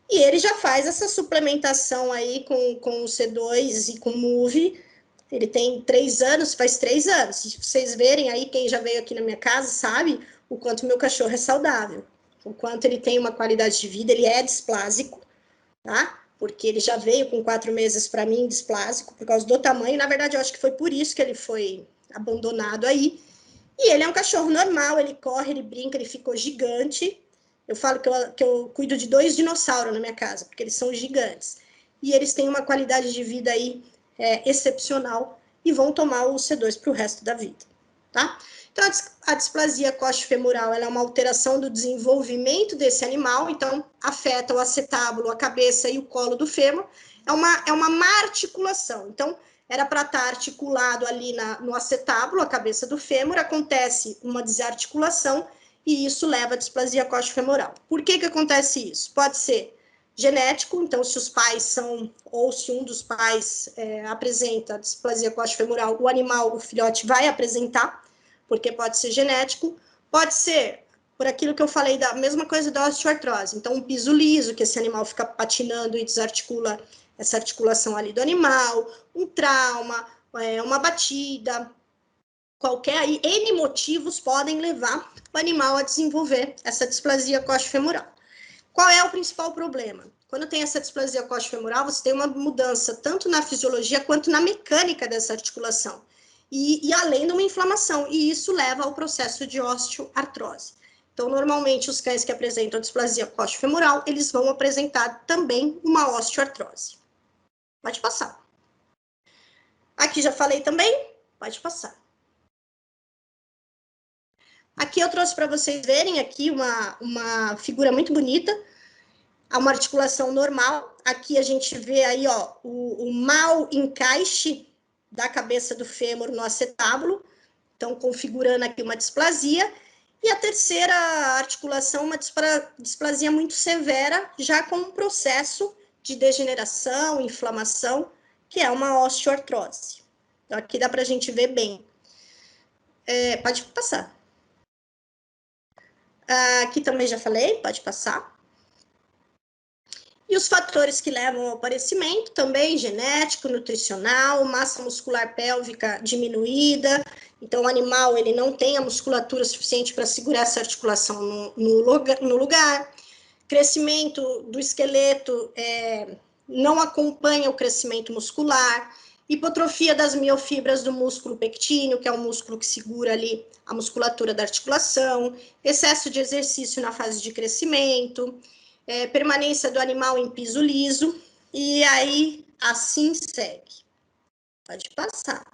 E ele já faz essa suplementação aí com o C2 e com o MUV. Ele tem 3 anos, faz 3 anos. Se vocês verem aí, quem já veio aqui na minha casa sabe o quanto meu cachorro é saudável. O quanto ele tem uma qualidade de vida, ele é displásico, tá? Porque ele já veio com 4 meses para mim displásico, por causa do tamanho. Na verdade, eu acho que foi por isso que ele foi abandonado aí. E ele é um cachorro normal, ele corre, ele brinca, ele ficou gigante. Eu falo que eu cuido de 2 dinossauros na minha casa, porque eles são gigantes. E eles têm uma qualidade de vida aí excepcional e vão tomar o C2 para o resto da vida, tá? Então, a displasia coxofemoral ela é uma alteração do desenvolvimento desse animal, então afeta o acetábulo, a cabeça e o colo do fêmur. É uma má articulação. Então, era para estar articulado ali no acetábulo, a cabeça do fêmur, acontece uma desarticulação e isso leva à displasia coxofemoral. Por que acontece isso? Pode ser genético, então se os pais são, ou se um dos pais apresenta displasia coxofemoral, o animal, o filhote, vai apresentar, porque pode ser genético, pode ser por aquilo que eu falei, da mesma coisa da osteoartrose, então um piso liso, que esse animal fica patinando e desarticula essa articulação ali do animal, um trauma, uma batida, qualquer aí, N motivos podem levar o animal a desenvolver essa displasia coxofemoral. Qual é o principal problema? Quando tem essa displasia coxofemoral, você tem uma mudança tanto na fisiologia quanto na mecânica dessa articulação, e além de uma inflamação, e isso leva ao processo de osteoartrose. Então, normalmente, os cães que apresentam displasia coxofemoral, eles vão apresentar também uma osteoartrose. Pode passar. Aqui já falei também, pode passar. Aqui eu trouxe para vocês verem aqui uma figura muito bonita, uma articulação normal. Aqui a gente vê aí, ó, o mau encaixe da cabeça do fêmur no acetábulo, então configurando aqui uma displasia. E a terceira articulação, uma displasia muito severa, já com um processo de degeneração, inflamação, que é uma osteoartrose. Então, aqui dá para a gente ver bem. Pode passar. Aqui também já falei, pode passar. E os fatores que levam ao aparecimento, também genético, nutricional, massa muscular pélvica diminuída. Então, o animal ele não tem a musculatura suficiente para segurar essa articulação no lugar. Crescimento do esqueleto não acompanha o crescimento muscular. Hipotrofia das miofibras do músculo pectíneo, que é o músculo que segura ali a musculatura da articulação. Excesso de exercício na fase de crescimento. Permanência do animal em piso liso, e aí assim segue. Pode passar.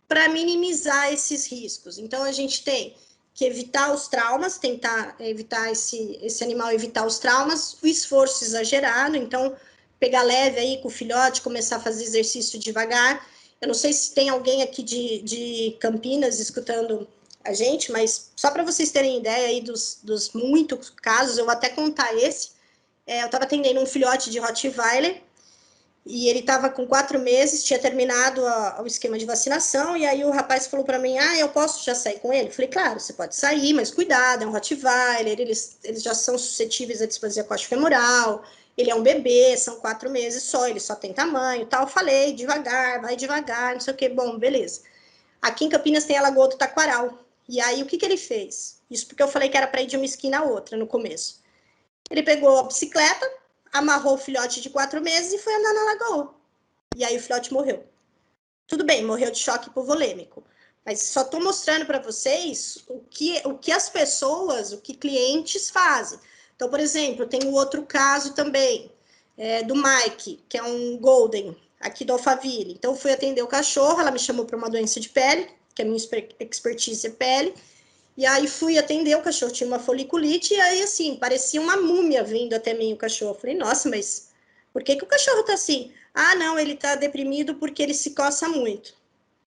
Para minimizar esses riscos, então a gente tem que evitar os traumas, tentar evitar esse animal, evitar os traumas, o esforço exagerado, então pegar leve aí com o filhote, começar a fazer exercício devagar. Eu não sei se tem alguém aqui de Campinas escutando a gente, mas só para vocês terem ideia aí dos muitos casos, eu vou até contar esse. Eu estava atendendo um filhote de Rottweiler, E ele estava com 4 meses, tinha terminado o esquema de vacinação, e aí o rapaz falou para mim, eu posso já sair com ele? Eu falei, claro, você pode sair, mas cuidado, é um Rottweiler, eles já são suscetíveis à displasia coxofemoral, ele é um bebê, são 4 meses só, ele só tem tamanho, tal. Eu falei, devagar, vai devagar, não sei o que, bom, beleza. Aqui em Campinas tem a Lagoa do Taquaral, e aí o que ele fez? Isso porque eu falei que era para ir de uma esquina a outra no começo. Ele pegou a bicicleta, amarrou o filhote de 4 meses e foi andar na lagoa. E aí o filhote morreu. Tudo bem, morreu de choque hipovolêmico. Mas só estou mostrando para vocês o que as pessoas, o que clientes fazem. Então, por exemplo, tem um outro caso também, do Mike, que é um Golden, aqui do Alphaville. Então, eu fui atender o cachorro, ela me chamou para uma doença de pele, que a minha expertise é pele. E aí fui atender, o cachorro tinha uma foliculite, e aí, assim, parecia uma múmia vindo até mim o cachorro. Eu falei, nossa, mas por que o cachorro tá assim? Não, ele tá deprimido porque ele se coça muito.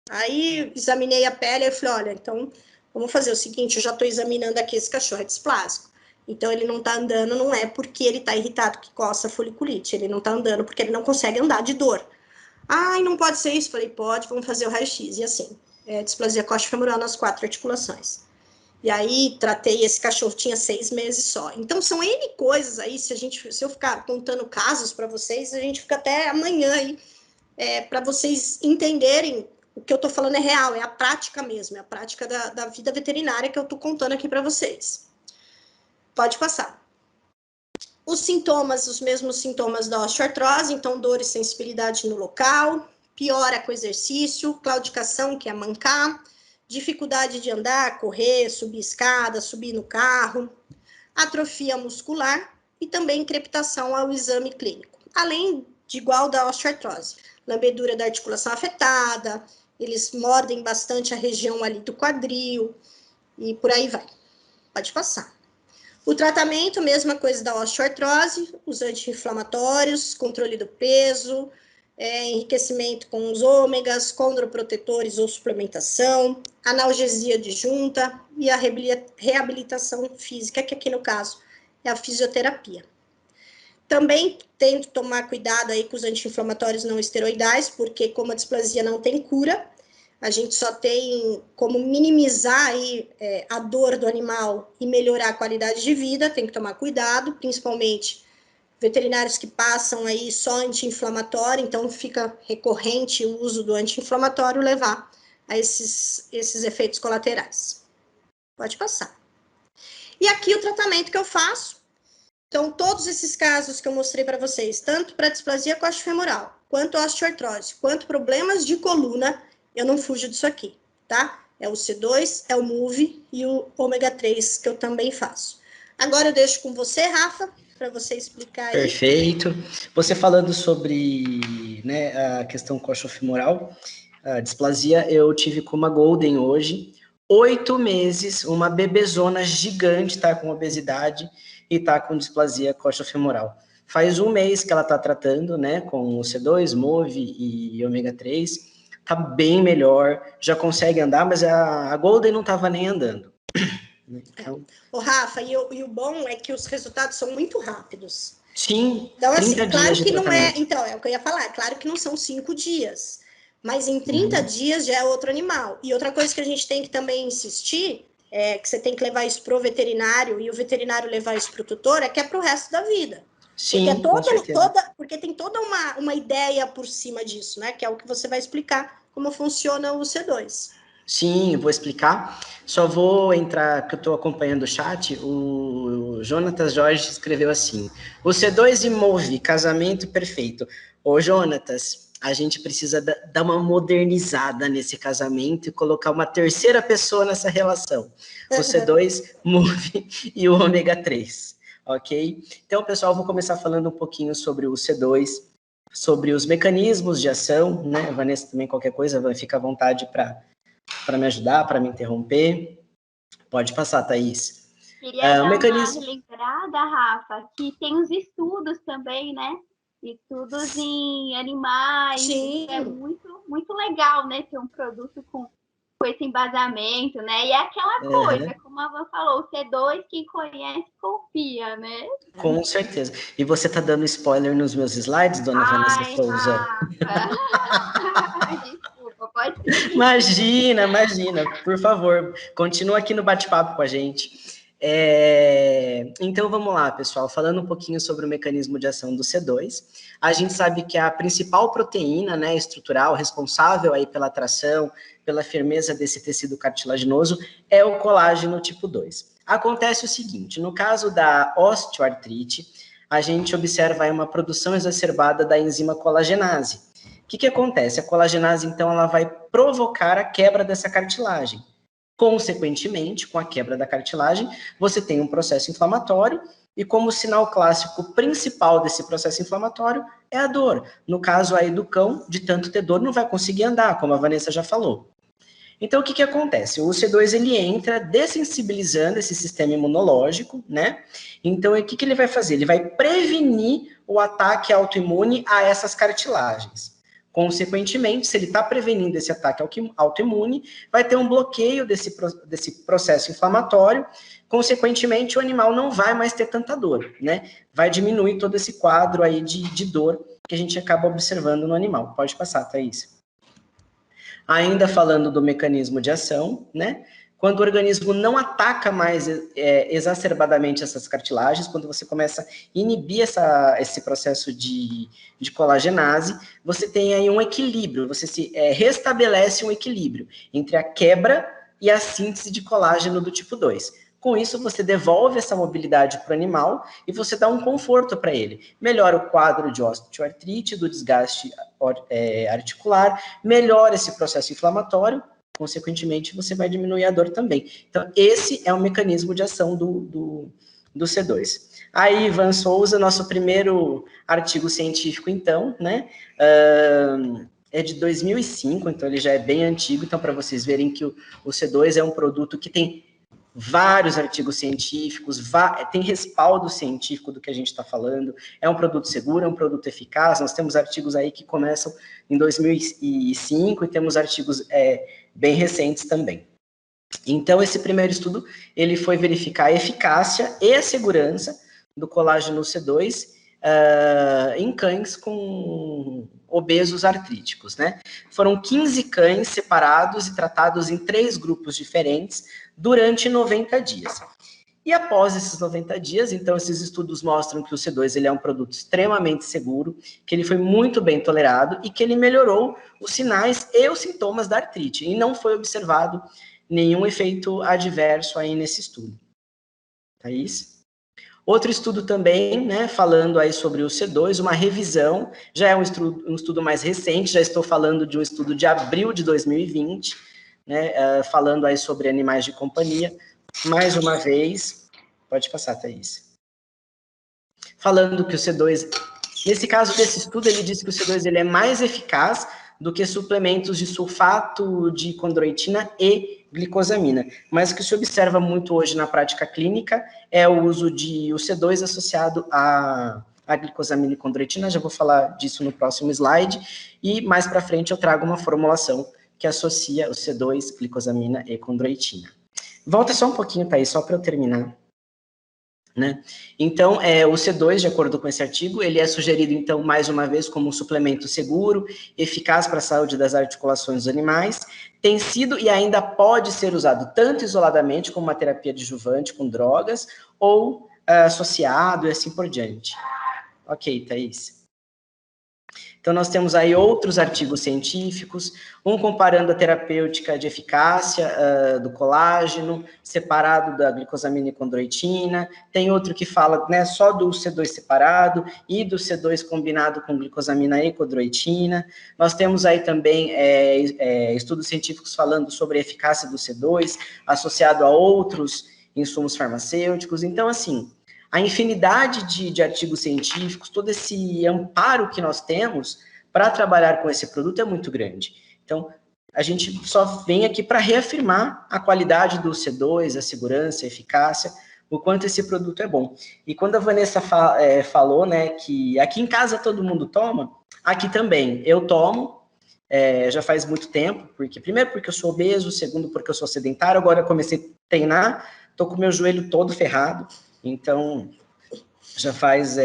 Aí examinei a pele e falei, olha, então vamos fazer o seguinte, eu já tô examinando aqui, esse cachorro é displásico. Então ele não tá andando, não é porque ele tá irritado que coça a foliculite, ele não tá andando porque ele não consegue andar de dor. Não pode ser isso. Falei, pode, vamos fazer o raio-x. E assim, displasia coxofemoral nas 4 articulações. E aí, tratei, esse cachorro tinha 6 meses só. Então, são N coisas aí, se eu ficar contando casos para vocês, a gente fica até amanhã aí, para vocês entenderem o que eu estou falando é real, é a prática mesmo, é a prática da vida veterinária que eu estou contando aqui para vocês. Pode passar. Os sintomas, os mesmos sintomas da osteoartrose, então dor e sensibilidade no local, piora com exercício, claudicação, que é mancar, dificuldade de andar, correr, subir escada, subir no carro, atrofia muscular e também crepitação ao exame clínico. Além de igual da osteoartrose, lambedura da articulação afetada, eles mordem bastante a região ali do quadril e por aí vai. Pode passar. O tratamento, mesma coisa da osteoartrose, os anti-inflamatórios, controle do peso, enriquecimento com os ômegas, condroprotetores ou suplementação, analgesia disjunta e a reabilitação física, que aqui no caso é a fisioterapia. Também tento tomar cuidado aí com os anti-inflamatórios não esteroidais, porque como a displasia não tem cura, a gente só tem como minimizar aí, a dor do animal e melhorar a qualidade de vida, tem que tomar cuidado, principalmente veterinários que passam aí só anti-inflamatório, então fica recorrente o uso do anti-inflamatório levar a esses efeitos colaterais. Pode passar. E aqui o tratamento que eu faço, então todos esses casos que eu mostrei para vocês, tanto para displasia coxofemoral, quanto osteoartrose, quanto problemas de coluna, eu não fujo disso aqui, tá? É o C2, é o MUV e o ômega 3 que eu também faço. Agora eu deixo com você, Rafa, para você explicar aí. Perfeito. Você falando sobre, né, a questão coxofemoral, a displasia, eu tive com uma Golden hoje, 8 meses, uma bebezona gigante, tá com obesidade e tá com displasia coxofemoral. Faz 1 mês que ela tá tratando, né, com o C2, MOVE e ômega 3, tá bem melhor, já consegue andar, mas a Golden não tava nem andando. Então, Rafa, e o bom é que os resultados são muito rápidos. sim, Então, 30 assim, claro dias de que não tratamento. então, é o que eu ia falar, claro que não são 5 dias, mas em 30 dias já é outro animal. E outra coisa que a gente tem que também insistir, que você tem que levar isso pro veterinário e o veterinário levar isso pro tutor, é que é pro resto da vida. Sim, com certeza. Porque tem toda uma ideia por cima disso, né? Que é o que você vai explicar como funciona o C2. Sim, vou explicar. Só vou entrar, que eu estou acompanhando o chat. O Jonatas Jorge escreveu assim: o C2 e MOVE, casamento perfeito. Ô, Jonatas, a gente precisa dar uma modernizada nesse casamento e colocar uma terceira pessoa nessa relação. O C2, MOVE e o ômega 3. Ok? Então, pessoal, vou começar falando um pouquinho sobre o C2, sobre os mecanismos de ação, né? Vanessa, também qualquer coisa, fica à vontade para me ajudar, para me interromper. Pode passar, Thaís. Queria dar mecanismo... uma lembrada, Rafa, que tem os estudos também, né? Estudos em animais. Sim. É muito, muito legal, né? Ter um produto com com esse embasamento, né? E é aquela coisa, como a Van falou, o C2, quem conhece, confia, né? Com certeza. E você tá dando spoiler nos meus slides, dona Vanessa Souza? Desculpa, pode ser. Imagina, por favor, continua aqui no bate-papo com a gente. Então vamos lá, pessoal, falando um pouquinho sobre o mecanismo de ação do C2, a gente sabe que a principal proteína, né, estrutural responsável aí pela atração, pela firmeza desse tecido cartilaginoso é o colágeno tipo 2. Acontece o seguinte, no caso da osteoartrite, a gente observa aí uma produção exacerbada da enzima colagenase. O que acontece? A colagenase, então, ela vai provocar a quebra dessa cartilagem. Consequentemente, com a quebra da cartilagem, você tem um processo inflamatório e como sinal clássico principal desse processo inflamatório é a dor. No caso aí do cão, de tanto ter dor, não vai conseguir andar, como a Vanessa já falou. Então, o que acontece? O C2, ele entra dessensibilizando esse sistema imunológico, né? Então, o que ele vai fazer? Ele vai prevenir o ataque autoimune a essas cartilagens. Consequentemente, se ele está prevenindo esse ataque autoimune, vai ter um bloqueio desse processo inflamatório, consequentemente, o animal não vai mais ter tanta dor, né? Vai diminuir todo esse quadro aí de dor que a gente acaba observando no animal. Pode passar, Thaís. Ainda falando do mecanismo de ação, né? Quando o organismo não ataca mais exacerbadamente essas cartilagens, quando você começa a inibir esse processo de colagenase, você tem aí um equilíbrio, você restabelece um equilíbrio entre a quebra e a síntese de colágeno do tipo 2. Com isso, você devolve essa mobilidade para o animal e você dá um conforto para ele. Melhora o quadro de osteoartrite, do desgaste articular, melhora esse processo inflamatório, consequentemente, você vai diminuir a dor também. Então, esse é o mecanismo de ação do C2. Aí, Ivan Souza, nosso primeiro artigo científico, então, né? É de 2005, então ele já é bem antigo. Então, para vocês verem que o C2 é um produto que tem vários artigos científicos, tem respaldo científico do que a gente está falando, é um produto seguro, é um produto eficaz, nós temos artigos aí que começam em 2005 e temos artigos bem recentes também. Então, esse primeiro estudo, ele foi verificar a eficácia e a segurança do colágeno C2 em cães com obesos artríticos, né? Foram 15 cães separados e tratados em 3 grupos diferentes durante 90 dias. E após esses 90 dias, então, esses estudos mostram que o C2 ele é um produto extremamente seguro, que ele foi muito bem tolerado e que ele melhorou os sinais e os sintomas da artrite. E não foi observado nenhum efeito adverso aí nesse estudo. Thaís? Outro estudo também, né, falando aí sobre o C2, uma revisão, já é um estudo mais recente, já estou falando de um estudo de abril de 2020, né, falando aí sobre animais de companhia. Mais uma vez, pode passar, Thaís. Falando que o C2, nesse caso desse estudo, ele diz que o C2 ele é mais eficaz do que suplementos de sulfato de condroitina e glicosamina. Mas o que se observa muito hoje na prática clínica é o uso de o C2 associado a glicosamina e condroitina. Já vou falar disso no próximo slide. E mais para frente eu trago uma formulação que associa o C2, glicosamina e condroitina. Volta só um pouquinho, Thaís, só para eu terminar. Né? Então, o C2, de acordo com esse artigo, ele é sugerido, então, mais uma vez, como um suplemento seguro, eficaz para a saúde das articulações dos animais, tem sido e ainda pode ser usado tanto isoladamente como uma terapia adjuvante com drogas, ou associado e assim por diante. Ok, Thaís. Então, nós temos aí outros artigos científicos, um comparando a terapêutica de eficácia do colágeno, separado da glicosamina e condroitina, tem outro que fala, né, só do C2 separado e do C2 combinado com glicosamina e condroitina. Nós temos aí também estudos científicos falando sobre a eficácia do C2, associado a outros insumos farmacêuticos. Então, assim, a infinidade de artigos científicos, todo esse amparo que nós temos para trabalhar com esse produto é muito grande. Então, a gente só vem aqui para reafirmar a qualidade do C2, a segurança, a eficácia, o quanto esse produto é bom. E quando a Vanessa falou, né, que aqui em casa todo mundo toma, aqui também eu tomo, já faz muito tempo, primeiro porque eu sou obeso, segundo porque eu sou sedentário, agora eu comecei a treinar, tô com o meu joelho todo ferrado, então já faz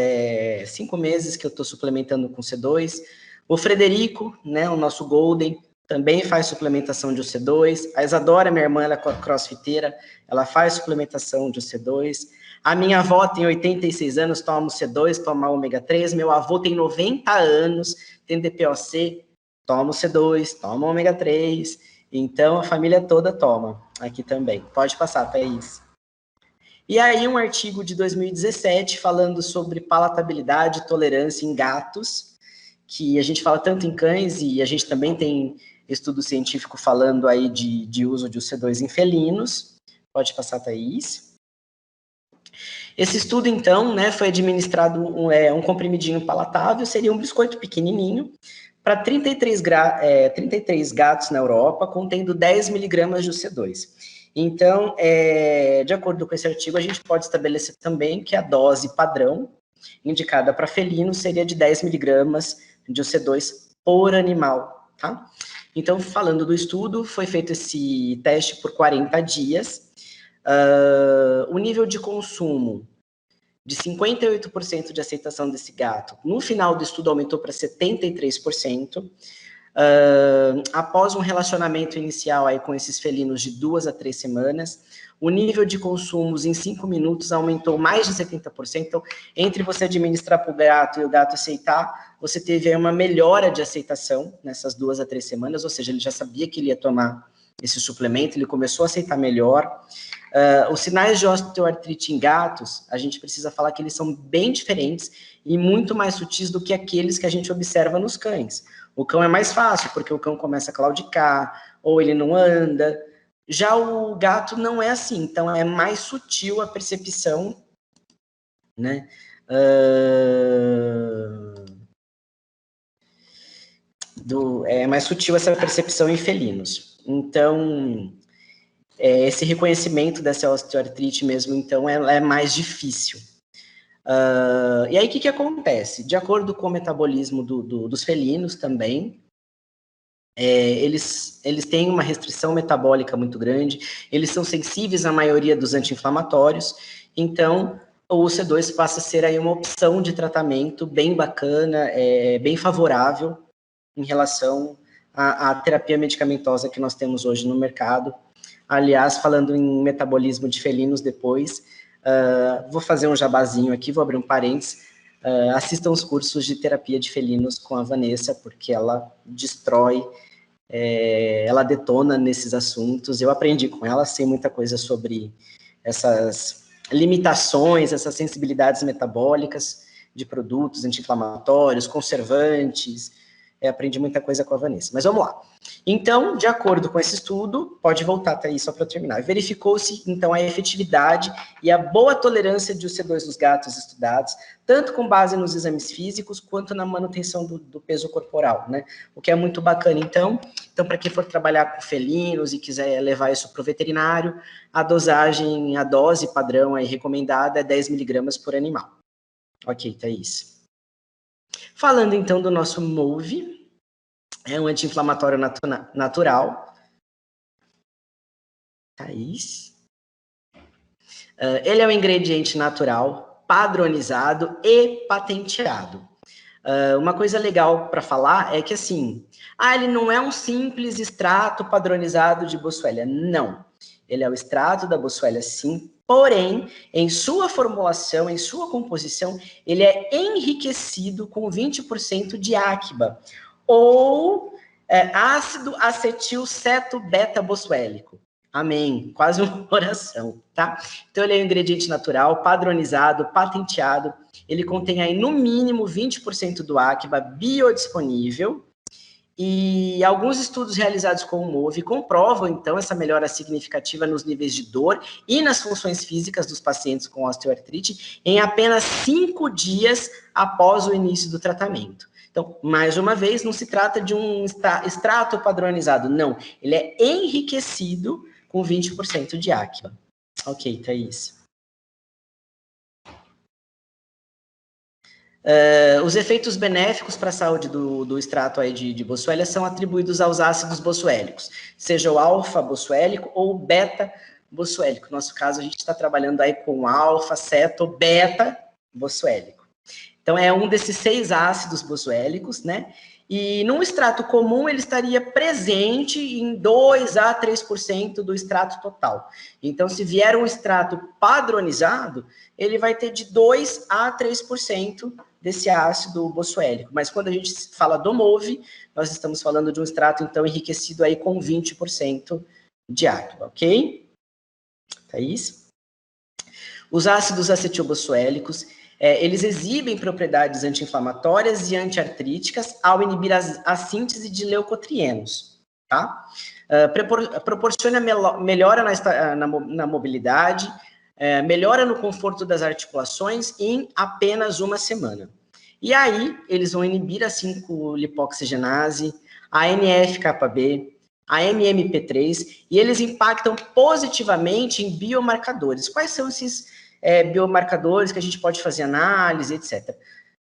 5 meses que eu estou suplementando com C2. O Frederico, né, o nosso Golden, também faz suplementação de OC2. A Isadora, minha irmã, ela é crossfiteira, ela faz suplementação de OC2. A minha avó tem 86 anos, toma C2, toma ômega 3. Meu avô tem 90 anos, tem DPOC, toma C2, toma ômega 3. Então, a família toda toma aqui também. Pode passar, Thaís. E aí, um artigo de 2017 falando sobre palatabilidade e tolerância em gatos, que a gente fala tanto em cães e a gente também tem estudo científico falando aí de uso de OC2 em felinos. Pode passar, Thaís. Esse estudo, então, né, foi administrado um comprimidinho palatável, seria um biscoito pequenininho, para 33 gatos na Europa, contendo 10 miligramas de OC2. Então, de acordo com esse artigo, a gente pode estabelecer também que a dose padrão indicada para felino seria de 10 miligramas de OC2 por animal, tá? Então, falando do estudo, foi feito esse teste por 40 dias. O nível de consumo de 58% de aceitação desse gato, no final do estudo aumentou para 73%. Após um relacionamento inicial aí com esses felinos de 2 a 3 semanas, o nível de consumos em 5 minutos aumentou mais de 70%. Então, entre você administrar para o gato e o gato aceitar, você teve aí uma melhora de aceitação nessas 2 a 3 semanas, ou seja, ele já sabia que ele ia tomar esse suplemento, ele começou a aceitar melhor. Os sinais de osteoartrite em gatos, a gente precisa falar que eles são bem diferentes e muito mais sutis do que aqueles que a gente observa nos cães. O cão é mais fácil, porque o cão começa a claudicar, ou ele não anda. Já o gato não é assim, então é mais sutil a percepção, né? É mais sutil essa percepção em felinos. Então, esse reconhecimento dessa osteoartrite mesmo, então, é mais difícil. E aí, o que acontece? De acordo com o metabolismo dos felinos também, eles têm uma restrição metabólica muito grande, eles são sensíveis à maioria dos anti-inflamatórios, então o OC2 passa a ser aí uma opção de tratamento bem bacana, bem favorável em relação à terapia medicamentosa que nós temos hoje no mercado. Aliás, falando em metabolismo de felinos depois, vou fazer um jabazinho aqui, vou abrir um parênteses. Assistam os cursos de terapia de felinos com a Vanessa, porque ela destrói, ela detona nesses assuntos. Eu aprendi com ela, sei muita coisa sobre essas limitações, essas sensibilidades metabólicas de produtos anti-inflamatórios, conservantes. Aprendi muita coisa com a Vanessa. Mas vamos lá. Então, de acordo com esse estudo, pode voltar até aí só para terminar. Verificou-se, então, a efetividade e a boa tolerância de OC2 dos gatos estudados, tanto com base nos exames físicos, quanto na manutenção do peso corporal, né? O que é muito bacana, então. Então, para quem for trabalhar com felinos e quiser levar isso para o veterinário, a dose padrão aí recomendada é 10 miligramas por animal. Ok, Thaís. Falando, então, do nosso MOVE, é um anti-inflamatório natural. Thaís. Ele é um ingrediente natural, padronizado e patenteado. Uma coisa legal para falar é que, assim, ele não é um simples extrato padronizado de Boswellia. Não. Ele é o extrato da Boswellia, sim, porém, em sua formulação, em sua composição, ele é enriquecido com 20% de áquiba, ou ácido acetil ceto-beta-boswellico. Amém. Quase uma oração, tá? Então, ele é um ingrediente natural, padronizado, patenteado. Ele contém aí, no mínimo, 20% do áquiba biodisponível. E alguns estudos realizados com o MOVE comprovam, então, essa melhora significativa nos níveis de dor e nas funções físicas dos pacientes com osteoartrite em apenas 5 dias após o início do tratamento. Então, mais uma vez, não se trata de um extrato padronizado, não. Ele é enriquecido com 20% de áquiba. Ok, Thaís. Os efeitos benéficos para a saúde do extrato aí de boswellia são atribuídos aos ácidos boswellicos, seja o alfa-boswellico ou o beta-boswellico. No nosso caso, a gente está trabalhando aí com alfa, ceto, beta-boswellico. Então, é um desses 6 ácidos boswellicos, né? E num extrato comum, ele estaria presente em 2 a 3% do extrato total. Então, se vier um extrato padronizado, ele vai ter de 2 a 3% desse ácido boswellico. Mas quando a gente fala do MOVE, nós estamos falando de um extrato, então, enriquecido aí com 20% de água, ok? Thaís? Os ácidos acetilboswellicos, eles exibem propriedades anti-inflamatórias e antiartríticas ao inibir a síntese de leucotrienos, tá? Proporciona melhora na mobilidade, melhora no conforto das articulações em apenas uma semana. E aí, eles vão inibir a 5-lipoxigenase, a NF-κB, a MMP3, e eles impactam positivamente em biomarcadores. Quais são esses biomarcadores que a gente pode fazer análise, etc.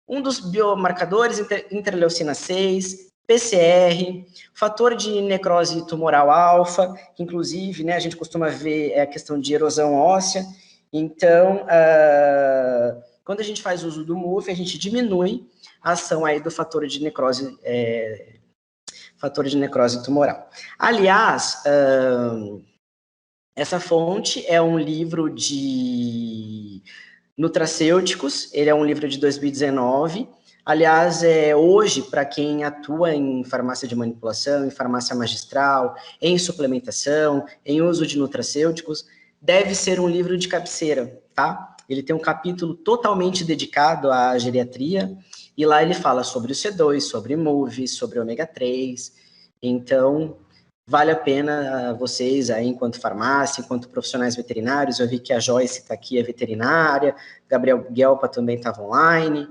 Um dos biomarcadores, interleucina 6, PCR, fator de necrose tumoral alfa, que inclusive, né, a gente costuma ver a questão de erosão óssea. Então, quando a gente faz uso do MOVE, a gente diminui a ação aí do fator de necrose tumoral. Aliás, essa fonte é um livro de nutracêuticos, ele é um livro de 2019. Aliás, hoje, para quem atua em farmácia de manipulação, em farmácia magistral, em suplementação, em uso de nutracêuticos, deve ser um livro de cabeceira, tá? Ele tem um capítulo totalmente dedicado à geriatria, e lá ele fala sobre o C2, sobre MOVE, sobre ômega 3. Então, vale a pena vocês aí, enquanto farmácia, enquanto profissionais veterinários. Eu vi que a Joyce está aqui, é veterinária, Gabriel Guelpa também estava online,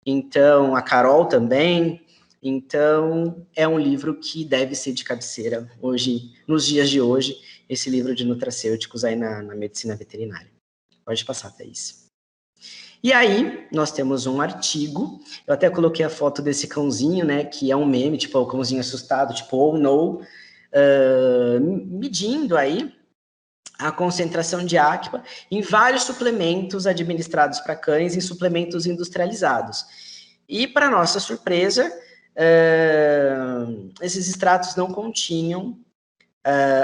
então a Carol também. Então, é um livro que deve ser de cabeceira hoje, nos dias de hoje, esse livro de nutracêuticos aí na medicina veterinária. Pode passar, Thaís. E aí, nós temos um artigo, eu até coloquei a foto desse cãozinho, né, que é um meme, tipo, o cãozinho assustado, tipo, oh no, medindo aí a concentração de ACPA em vários suplementos administrados para cães, em suplementos industrializados. E, para nossa surpresa, esses extratos não continham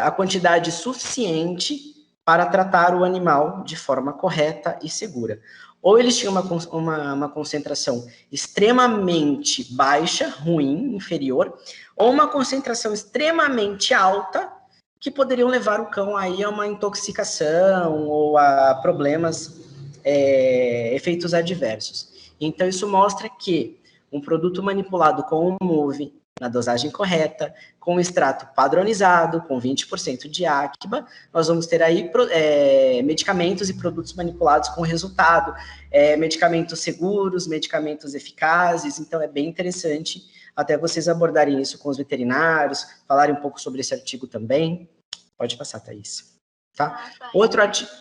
a quantidade suficiente para tratar o animal de forma correta e segura. Ou eles tinham uma concentração extremamente baixa, ruim, inferior, ou uma concentração extremamente alta, que poderiam levar o cão aí a uma intoxicação ou a problemas, efeitos adversos. Então, isso mostra que um produto manipulado com o MOVE, na dosagem correta, com extrato padronizado, com 20% de ACPA, nós vamos ter aí medicamentos e produtos manipulados com resultado, medicamentos seguros, medicamentos eficazes. Então é bem interessante até vocês abordarem isso com os veterinários, falarem um pouco sobre esse artigo também. Pode passar, Thaís. Tá? Outro artigo.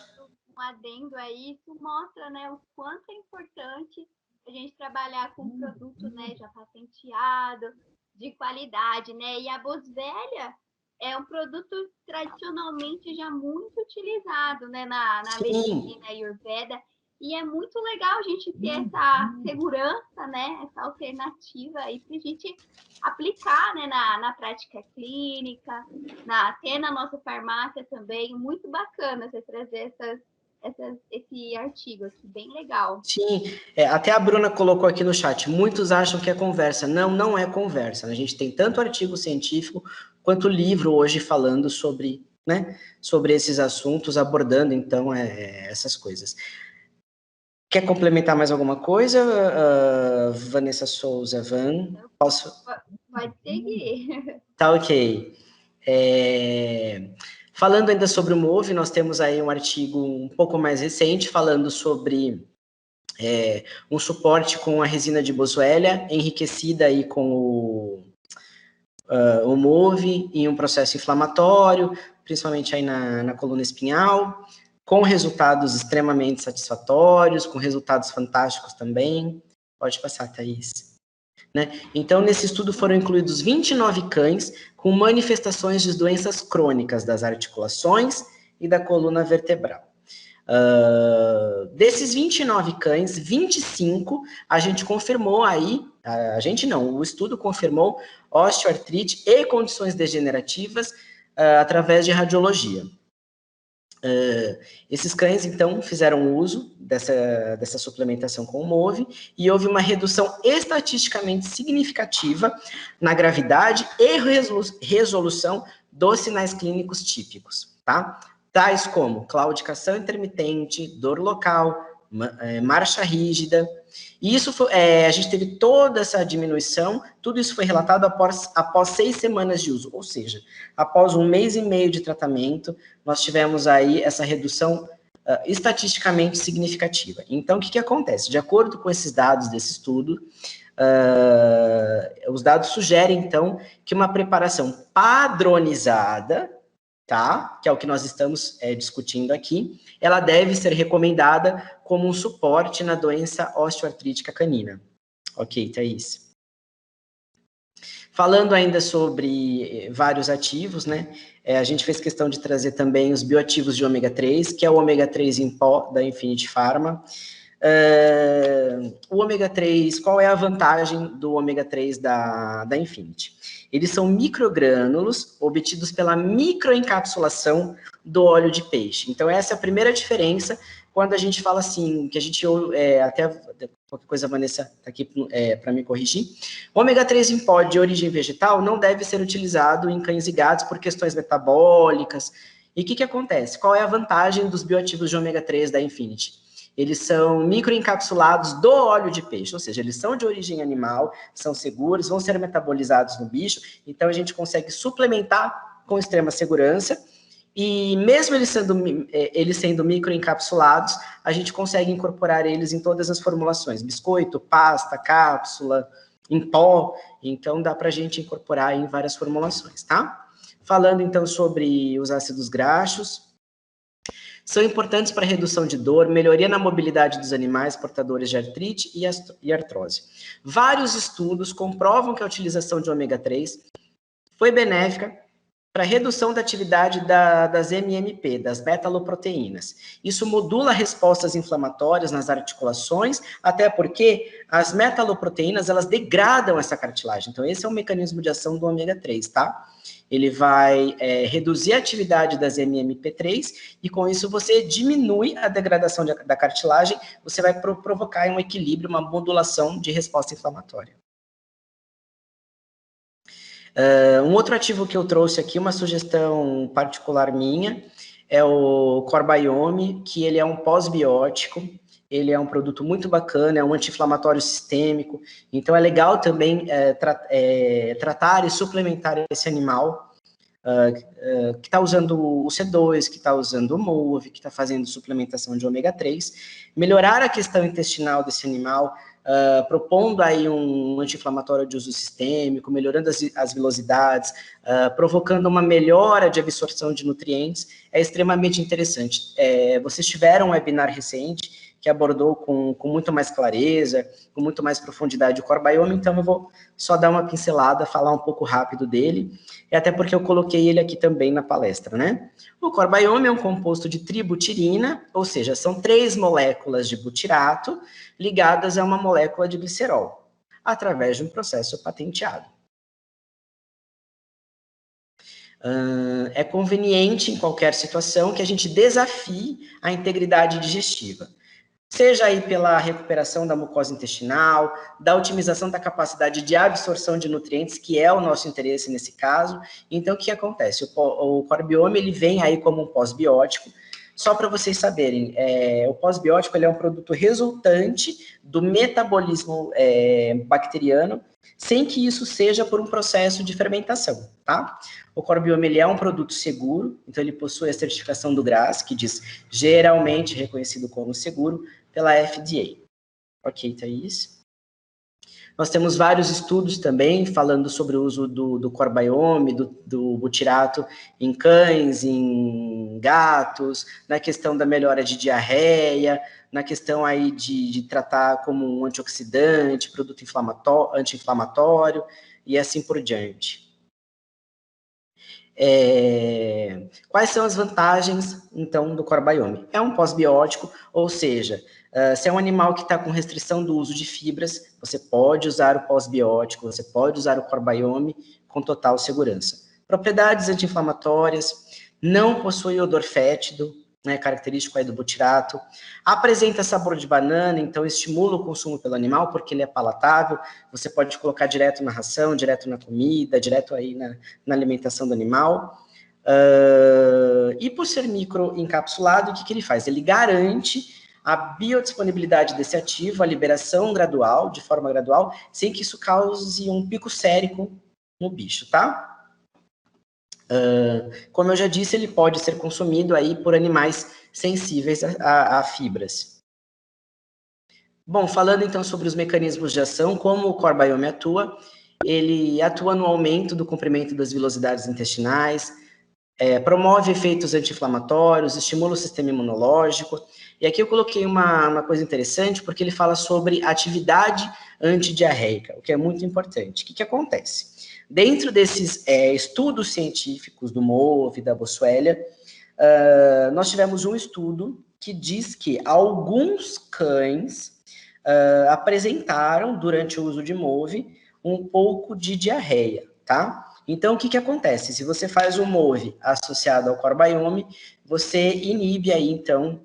Um adendo aí, isso mostra, né, o quanto é importante a gente trabalhar com um produto, né, já patenteado, de qualidade, né? E a boswellia é um produto tradicionalmente já muito utilizado, né, na medicina ayurveda, e é muito legal a gente ter essa segurança, né, essa alternativa aí para a gente aplicar, né, na prática clínica, até na nossa farmácia também. Muito bacana você trazer esse artigo aqui, bem legal. Sim, até a Bruna colocou aqui no chat, muitos acham que é conversa. Não, não é conversa. A gente tem tanto artigo científico quanto livro hoje falando sobre, né, sobre esses assuntos, abordando, então, essas coisas. Quer complementar mais alguma coisa, Vanessa Souza? Posso? Pode seguir. Tá, ok. Falando ainda sobre o MOVE, nós temos aí um artigo um pouco mais recente falando sobre um suporte com a resina de boswellia, enriquecida aí com o MOVE em um processo inflamatório, principalmente aí na coluna espinhal, com resultados extremamente satisfatórios, com resultados fantásticos também. Pode passar, Thaís. Né? Então, nesse estudo foram incluídos 29 cães com manifestações de doenças crônicas das articulações e da coluna vertebral. Desses 29 cães, 25 a gente confirmou aí, a gente não, o estudo confirmou osteoartrite e condições degenerativas através de radiologia. Esses cães, então, fizeram uso dessa suplementação com o MOVE e houve uma redução estatisticamente significativa na gravidade e resolução dos sinais clínicos típicos, tá? Tais como claudicação intermitente, dor local, marcha rígida. E isso a gente teve toda essa diminuição, tudo isso foi relatado após 6 semanas de uso, ou seja, após 1 mês e meio de tratamento, nós tivemos aí essa redução estatisticamente significativa. Então, o que acontece? De acordo com esses dados desse estudo, os dados sugerem, então, que uma preparação padronizada, tá? Que é o que nós estamos discutindo aqui, ela deve ser recomendada como um suporte na doença osteoartrítica canina. Ok, Thaís. Falando ainda sobre vários ativos, né? A gente fez questão de trazer também os bioativos de ômega 3, que é o ômega 3 em pó da Infinity Pharma. O ômega 3, qual é a vantagem do ômega 3 da Infinity? Eles são microgrânulos obtidos pela microencapsulação do óleo de peixe. Então, essa é a primeira diferença quando a gente fala assim, que a gente até qualquer coisa a Vanessa está aqui para me corrigir. Ômega 3 em pó de origem vegetal não deve ser utilizado em cães e gatos por questões metabólicas. E o que acontece? Qual é a vantagem dos bioativos de ômega 3 da Infinity? Eles são microencapsulados do óleo de peixe, ou seja, eles são de origem animal, são seguros, vão ser metabolizados no bicho, então a gente consegue suplementar com extrema segurança, e mesmo eles sendo microencapsulados, a gente consegue incorporar eles em todas as formulações, biscoito, pasta, cápsula, em pó, então dá para a gente incorporar em várias formulações, tá? Falando então sobre os ácidos graxos, são importantes para a redução de dor, melhoria na mobilidade dos animais portadores de artrite e artrose. Vários estudos comprovam que a utilização de ômega 3 foi benéfica para a redução da atividade das MMP, das metaloproteínas. Isso modula respostas inflamatórias nas articulações, até porque as metaloproteínas, elas degradam essa cartilagem. Então, esse é um mecanismo de ação do ômega 3, tá? Ele vai reduzir a atividade das MMP3 e, com isso, você diminui a degradação da cartilagem, você vai provocar um equilíbrio, uma modulação de resposta inflamatória. Um outro ativo que eu trouxe aqui, uma sugestão particular minha, é o Corbiome, que ele é um pós-biótico, ele é um produto muito bacana, é um anti-inflamatório sistêmico, então é legal também tratar e suplementar esse animal que está usando o C2, que está usando o MOVE, que está fazendo suplementação de ômega 3, melhorar a questão intestinal desse animal, propondo aí um anti-inflamatório de uso sistêmico, melhorando as vilosidades, provocando uma melhora de absorção de nutrientes, é extremamente interessante. Vocês tiveram um webinar recente que abordou com muito mais clareza, com muito mais profundidade o Corbiome, então eu vou só dar uma pincelada, falar um pouco rápido dele, e até porque eu coloquei ele aqui também na palestra, né? O Corbiome é um composto de tributirina, ou seja, são 3 moléculas de butirato ligadas a uma molécula de glicerol, através de um processo patenteado. É conveniente, em qualquer situação, que a gente desafie a integridade digestiva, seja aí pela recuperação da mucosa intestinal, da otimização da capacidade de absorção de nutrientes, que é o nosso interesse nesse caso. Então, o que acontece? O Corbiome, ele vem aí como um pós-biótico. Só para vocês saberem, o pós-biótico ele é um produto resultante do metabolismo bacteriano, sem que isso seja por um processo de fermentação, tá? O Corbiome, ele é um produto seguro, então ele possui a certificação do GRAS, que diz geralmente reconhecido como seguro, pela FDA. Ok, Thaís? Nós temos vários estudos também falando sobre o uso do corbiome, do butirato em cães, em gatos, na questão da melhora de diarreia, na questão aí de tratar como um antioxidante, produto anti-inflamatório e assim por diante. Quais são as vantagens, então, do corbiome? É um pós-biótico, ou seja, se é um animal que está com restrição do uso de fibras, você pode usar o pós-biótico, você pode usar o corbiome com total segurança. Propriedades anti-inflamatórias, não possui odor fétido, né, característico aí do butirato, apresenta sabor de banana, então estimula o consumo pelo animal, porque ele é palatável, você pode colocar direto na ração, direto na comida, direto aí na alimentação do animal. E por ser microencapsulado, o que ele faz? Ele garante a biodisponibilidade desse ativo, a liberação gradual, de forma gradual, sem que isso cause um pico sérico no bicho, tá? Como eu já disse, ele pode ser consumido aí por animais sensíveis a fibras. Bom, falando então sobre os mecanismos de ação, como o corbiome atua, ele atua no aumento do comprimento das vilosidades intestinais, promove efeitos anti-inflamatórios, estimula o sistema imunológico. E aqui eu coloquei uma coisa interessante, porque ele fala sobre atividade antidiarreica, o que é muito importante. O que acontece? Dentro desses estudos científicos do MOVE, da Boswellia, nós tivemos um estudo que diz que alguns cães apresentaram, durante o uso de MOVE, um pouco de diarreia, tá? Então, o que acontece? Se você faz um MOVE associado ao corbiome, você inibe aí, então,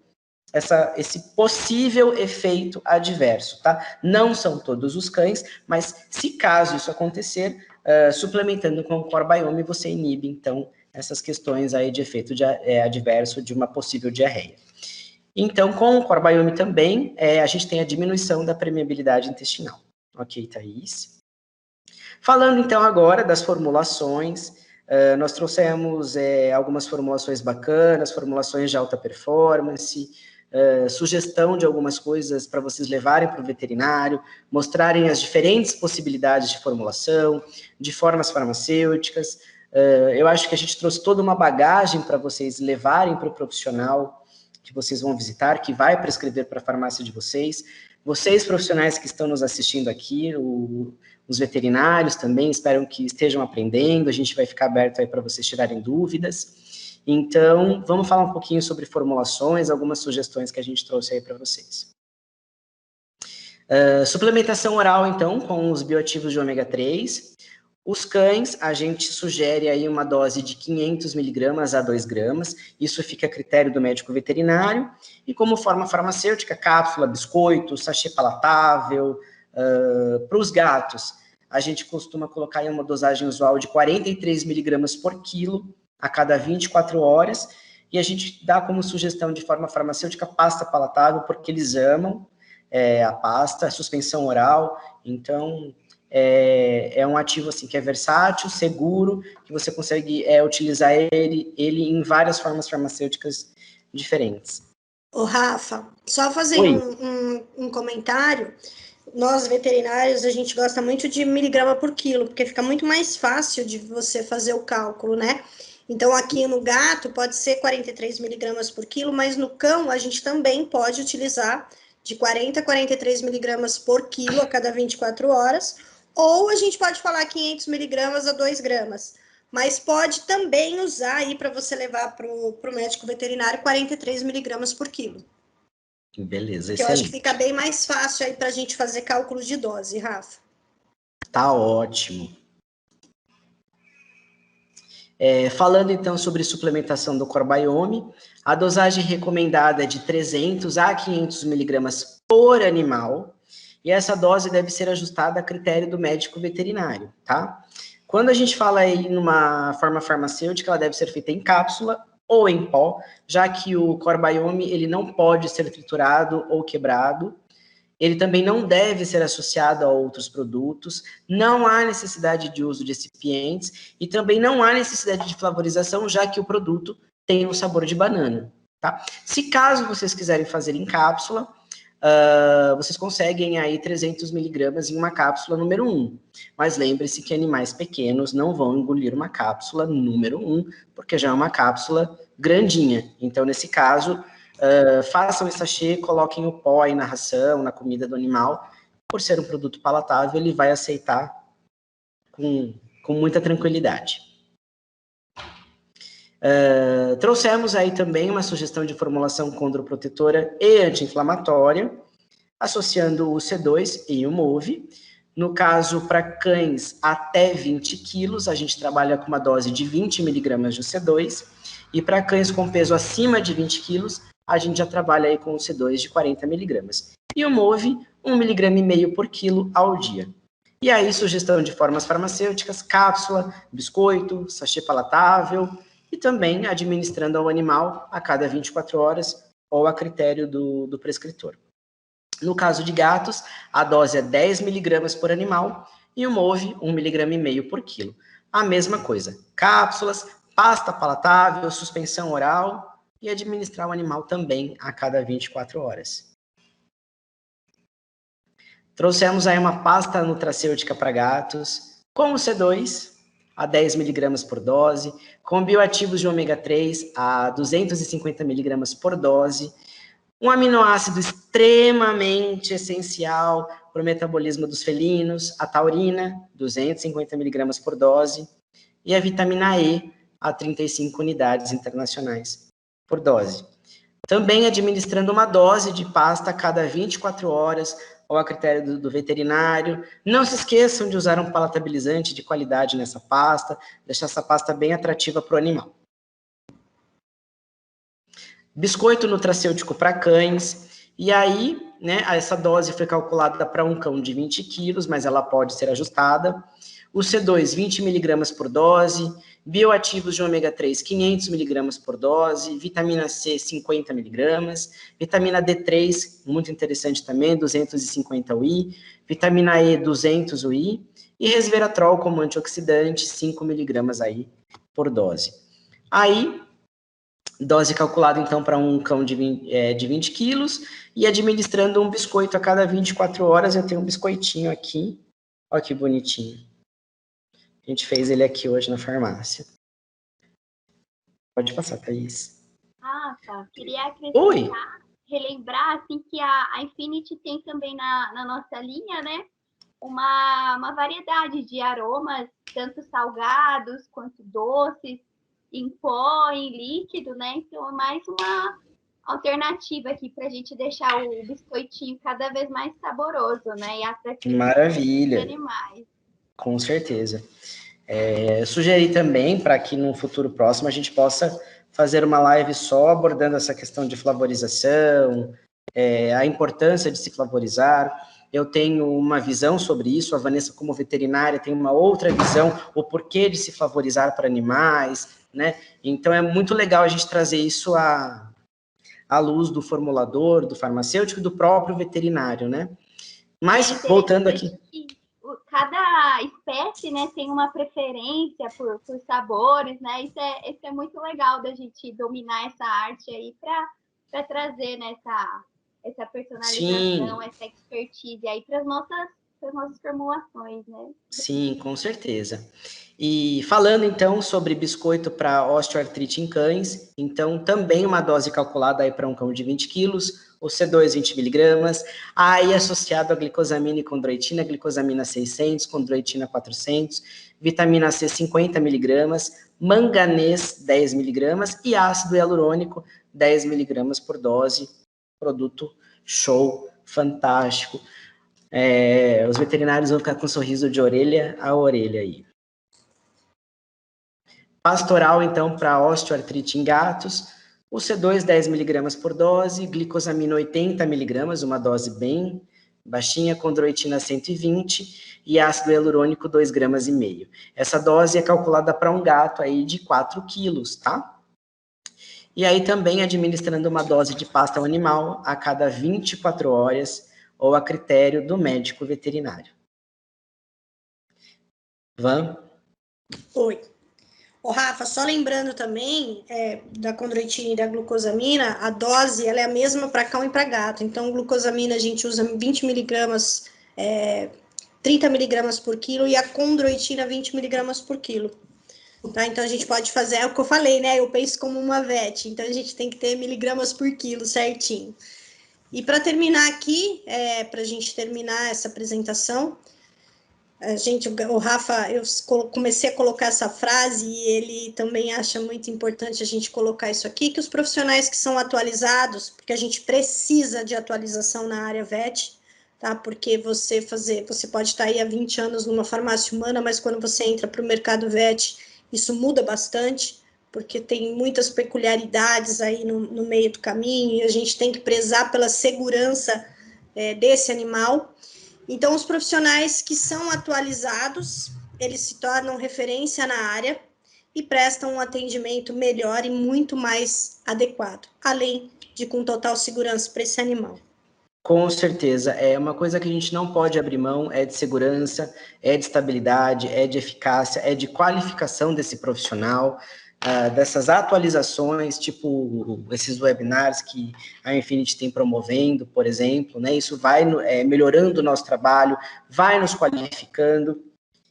esse possível efeito adverso, tá? Não são todos os cães, mas se caso isso acontecer, suplementando com o corbiome, você inibe, então, essas questões aí de efeito adverso de uma possível diarreia. Então, com o corbiome também, a gente tem a diminuição da permeabilidade intestinal. Ok, Thaís? Falando, então, agora das formulações, nós trouxemos algumas formulações bacanas, formulações de alta performance, sugestão de algumas coisas para vocês levarem para o veterinário, mostrarem as diferentes possibilidades de formulação, de formas farmacêuticas. Eu acho que a gente trouxe toda uma bagagem para vocês levarem para o profissional que vocês vão visitar, que vai prescrever para a farmácia de vocês. Vocês, profissionais que estão nos assistindo aqui, os veterinários também, espero que estejam aprendendo, a gente vai ficar aberto aí para vocês tirarem dúvidas. Então, vamos falar um pouquinho sobre formulações, algumas sugestões que a gente trouxe aí para vocês. Suplementação oral, então, com os bioativos de ômega 3. Os cães, a gente sugere aí uma dose de 500 miligramas a 2 gramas, isso fica a critério do médico veterinário, e como forma farmacêutica, cápsula, biscoito, sachê palatável. Para os gatos, a gente costuma colocar em uma dosagem usual de 43 miligramas por quilo a cada 24 horas, e a gente dá como sugestão de forma farmacêutica pasta palatável, porque eles amam a pasta, a suspensão oral, então é um ativo assim, que é versátil, seguro, que você consegue utilizar ele em várias formas farmacêuticas diferentes. Ô, Rafa, só fazer um comentário. Nós, veterinários, a gente gosta muito de miligrama por quilo, porque fica muito mais fácil de você fazer o cálculo, né? Então, aqui no gato pode ser 43 miligramas por quilo, mas no cão a gente também pode utilizar de 40 a 43 miligramas por quilo a cada 24 horas, ou a gente pode falar 500 miligramas a 2 gramas, mas pode também usar aí para você levar para o médico veterinário 43 miligramas por quilo. Beleza, excelente. Eu acho que fica bem mais fácil aí para a gente fazer cálculo de dose, Rafa. Tá ótimo. Falando então sobre suplementação do corbiome, a dosagem recomendada é de 300 a 500 miligramas por animal, e essa dose deve ser ajustada a critério do médico veterinário, tá? Quando a gente fala aí numa forma farmacêutica, ela deve ser feita em cápsula ou em pó, já que o corbiome ele não pode ser triturado ou quebrado. Ele também não deve ser associado a outros produtos, não há necessidade de uso de excipientes e também não há necessidade de flavorização, já que o produto tem um sabor de banana, tá? Se caso vocês quiserem fazer em cápsula, vocês conseguem aí 300 miligramas em uma cápsula número 1. Mas lembre-se que animais pequenos não vão engolir uma cápsula número 1, porque já é uma cápsula grandinha. Então, nesse caso, façam esse sachê, coloquem o pó aí na ração, na comida do animal. Por ser um produto palatável, ele vai aceitar com muita tranquilidade. Trouxemos aí também uma sugestão de formulação condroprotetora e anti-inflamatória, associando o C2 e o MOVE. No caso, para cães até 20 quilos, a gente trabalha com uma dose de 20 miligramas de C2, e para cães com peso acima de 20 quilos, a gente já trabalha aí com o C2 de 40 miligramas. E o MOVE, 1,5 mg por quilo ao dia. E aí, sugestão de formas farmacêuticas, cápsula, biscoito, sachê palatável, e também administrando ao animal a cada 24 horas ou a critério do prescritor. No caso de gatos, a dose é 10 miligramas por animal e o MOVE 1,5 mg por quilo. A mesma coisa, cápsulas, pasta palatável, suspensão oral e administrar o animal também a cada 24 horas. Trouxemos aí uma pasta nutracêutica para gatos com o C2 a 10 miligramas por dose, com bioativos de ômega 3 a 250 miligramas por dose, um aminoácido extremamente essencial para o metabolismo dos felinos, a taurina, 250 miligramas por dose, e a vitamina E, a 35 unidades internacionais por dose. Também administrando uma dose de pasta a cada 24 horas, ou a critério do veterinário. Não se esqueçam de usar um palatabilizante de qualidade nessa pasta, deixar essa pasta bem atrativa para o animal. Biscoito nutracêutico para cães, e aí, né, essa dose foi calculada para um cão de 20 quilos, mas ela pode ser ajustada. O C2, 20 miligramas por dose, bioativos de ômega 3, 500 miligramas por dose, vitamina C, 50 miligramas, vitamina D3, muito interessante também, 250 UI, vitamina E, 200 UI, e resveratrol como antioxidante, 5 miligramas aí por dose. Aí, dose calculada, então, para um cão de 20 quilos, e administrando um biscoito a cada 24 horas. Eu tenho um biscoitinho aqui, olha que bonitinho. A gente fez ele aqui hoje na farmácia. Pode passar, Thaís. Tá. Queria acrescentar, relembrar, assim, que a Infinity tem também na nossa linha, né, uma variedade de aromas, tanto salgados quanto doces, em pó, em líquido, né? Então é mais uma alternativa aqui para a gente deixar o biscoitinho cada vez mais saboroso, né? E atrativo. Maravilha. Para os animais. Com certeza. Sugeri também para que no futuro próximo a gente possa fazer uma live só abordando essa questão de flavorização, a importância de se flavorizar. Eu tenho uma visão sobre isso, a Vanessa, como veterinária, tem uma outra visão, o porquê de se flavorizar para animais, né? Então é muito legal a gente trazer isso à luz do formulador, do farmacêutico e do próprio veterinário, né? Mas, voltando aqui... Cada espécie, né, tem uma preferência por sabores, né? Isso é muito legal da gente dominar essa arte aí para trazer, né, essa personalização, essa expertise aí para as nossas formulações, né? Sim, com certeza. E falando, então, sobre biscoito para osteoartrite em cães, então, também uma dose calculada aí para um cão de 20 quilos, o C2, 20 miligramas, aí associado a glicosamina e condroitina, glicosamina 600, condroitina 400, vitamina C, 50 miligramas, manganês, 10 miligramas, e ácido hialurônico, 10 miligramas por dose. Produto show, fantástico. Os veterinários vão ficar com um sorriso de orelha a orelha aí. Pastoral, então, para osteoartrite em gatos, o C2, 10 miligramas por dose, glicosamina 80 miligramas, uma dose bem baixinha, condroitina 120 e ácido hialurônico 2,5 gramas. Essa dose é calculada para um gato aí de 4 quilos, tá? E aí também administrando uma dose de pasta ao animal a cada 24 horas, ou a critério do médico veterinário. Van? Oi. Ô, Rafa, só lembrando também da condroitina e da glucosamina, a dose ela é a mesma para cão e para gato. Então, glucosamina a gente usa 20 miligramas, 30 miligramas por quilo, e a condroitina 20 miligramas por quilo. Tá? Então, a gente pode fazer, é o que eu falei, né? Eu penso como uma VET, então a gente tem que ter miligramas por quilo certinho. E para terminar aqui, para a gente terminar essa apresentação, o Rafa, eu comecei a colocar essa frase e ele também acha muito importante a gente colocar isso aqui, que os profissionais que são atualizados, porque a gente precisa de atualização na área VET, tá? Porque você pode estar aí há 20 anos numa farmácia humana, mas quando você entra para o mercado VET, isso muda bastante, porque tem muitas peculiaridades aí no meio do caminho, e a gente tem que prezar pela segurança desse animal. Então, os profissionais que são atualizados, eles se tornam referência na área e prestam um atendimento melhor e muito mais adequado, além de com total segurança para esse animal. Com certeza, é uma coisa que a gente não pode abrir mão, é de segurança, é de estabilidade, é de eficácia, é de qualificação desse profissional, dessas atualizações, tipo esses webinars que a Infinity tem promovendo, por exemplo, né? Isso vai melhorando o nosso trabalho, vai nos qualificando.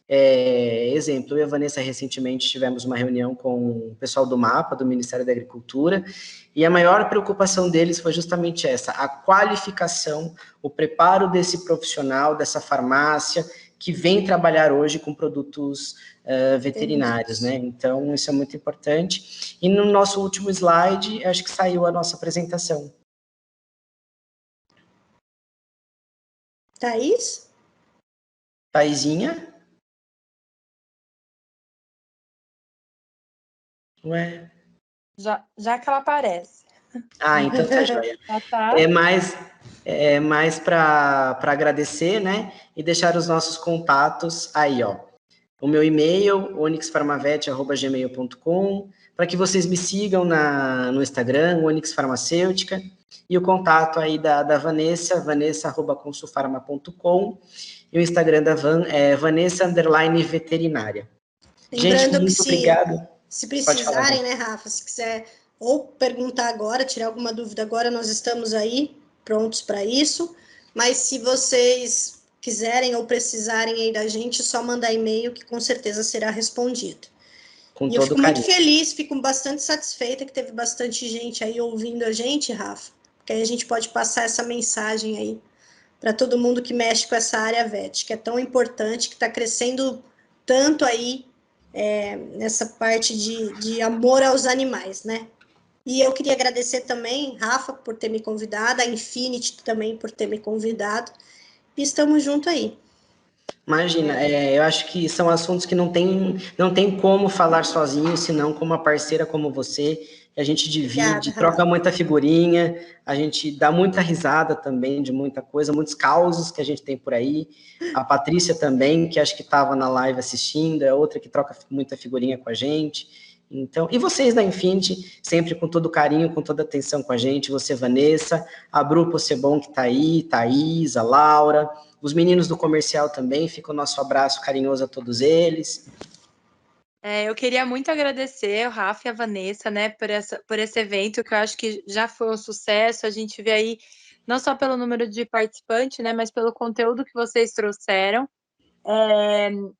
Exemplo, eu e a Vanessa recentemente tivemos uma reunião com o pessoal do MAPA, do Ministério da Agricultura, e a maior preocupação deles foi justamente essa, a qualificação, o preparo desse profissional, dessa farmácia, que vem trabalhar hoje com produtos veterinários, né? Então, isso é muito importante. E no nosso último slide, acho que saiu a nossa apresentação. Thaís? Thaisinha? Ué? Já que ela aparece. Ah, então tá joia. Tá. É mais para agradecer, né? E deixar os nossos contatos aí, ó. O meu e-mail, onyxfarmavet@gmail.com, para que vocês me sigam no Instagram, Onyx Farmacêutica, e o contato aí da Vanessa, vanessa@consulfarma.com, e o Instagram da Van é Vanessa_veterinária. Gente, Lembrando muito obrigado. Se precisarem, né, Rafa, se quiser ou perguntar agora, tirar alguma dúvida agora, nós estamos aí prontos para isso. Mas se vocês quiserem ou precisarem aí da gente, é só mandar e-mail que com certeza será respondido. Com e eu todo fico carinho. muito feliz, fico bastante satisfeita que teve bastante gente aí ouvindo a gente, Rafa, porque aí a gente pode passar essa mensagem aí para todo mundo que mexe com essa área VET, que é tão importante, que está crescendo tanto aí nessa parte de amor aos animais, né? E eu queria agradecer também, Rafa, por ter me convidado, a Infinity também por ter me convidado, e estamos juntos aí. Imagina, eu acho que são assuntos que não tem como falar sozinho, senão com uma parceira como você. A gente divide, Obrigada, troca Rafa. muita figurinha, a gente dá muita risada também de muita coisa, muitos causos que a gente tem por aí. A Patrícia também, que acho que estava na live assistindo, é outra que troca muita figurinha com a gente. Então, e vocês da Infinity, sempre com todo carinho, com toda atenção com a gente, você, Vanessa, a Bru Possebon que está aí, Thaís, a Laura, os meninos do comercial também, fica o nosso abraço carinhoso a todos eles. Eu queria muito agradecer o Rafa e a Vanessa, né, por esse evento, que eu acho que já foi um sucesso. A gente vê aí, não só pelo número de participantes, né, mas pelo conteúdo que vocês trouxeram.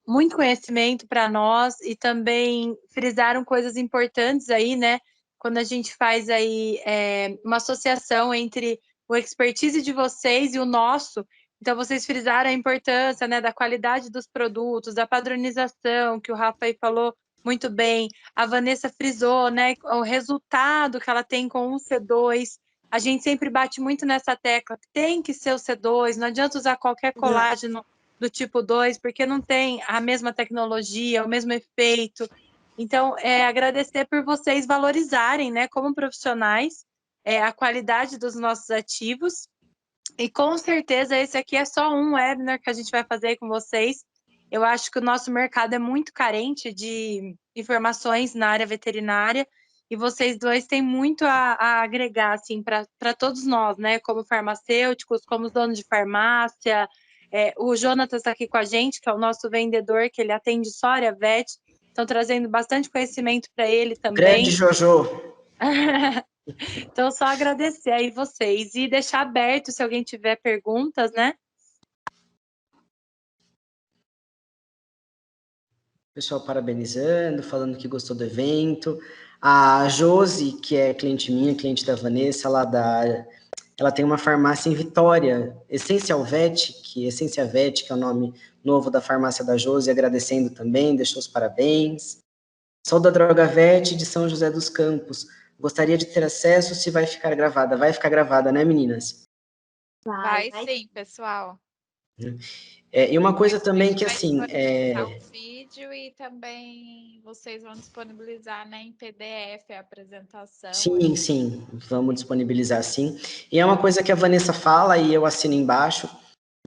Muito conhecimento para nós e também frisaram coisas importantes aí, né? Quando a gente faz aí uma associação entre o expertise de vocês e o nosso, então vocês frisaram a importância, né, da qualidade dos produtos, da padronização, que o Rafa aí falou muito bem, a Vanessa frisou, né, o resultado que ela tem com o C2. A gente sempre bate muito nessa tecla, tem que ser o C2, não adianta usar qualquer colágeno do tipo 2, porque não tem a mesma tecnologia, o mesmo efeito. Então, agradecer por vocês valorizarem, né, como profissionais, a qualidade dos nossos ativos. E com certeza esse aqui é só um webinar que a gente vai fazer com vocês. Eu acho que o nosso mercado é muito carente de informações na área veterinária e vocês dois têm muito a agregar, assim, para todos nós, né, como farmacêuticos, como donos de farmácia. O Jonatas está aqui com a gente, que é o nosso vendedor, que ele atende só a área VET. estão trazendo bastante conhecimento para ele também. Grande Jojo! Então, só agradecer aí vocês e deixar aberto se alguém tiver perguntas, né? Pessoal parabenizando, falando que gostou do evento. A Josi, que é cliente minha, cliente da Vanessa, ela tem uma farmácia em Vitória, Essência Vet, que é o nome novo da farmácia da Josi, agradecendo também, deixou os parabéns. Sou da Droga Vet de São José dos Campos. Gostaria de ter acesso se vai ficar gravada. Vai ficar gravada, né, meninas? Vai sim, pessoal. E uma coisa também que, vai assim... disponibilizar o vídeo e também vocês vão disponibilizar, né, em PDF a apresentação. Sim, vamos disponibilizar sim. E é uma coisa que a Vanessa fala e eu assino embaixo,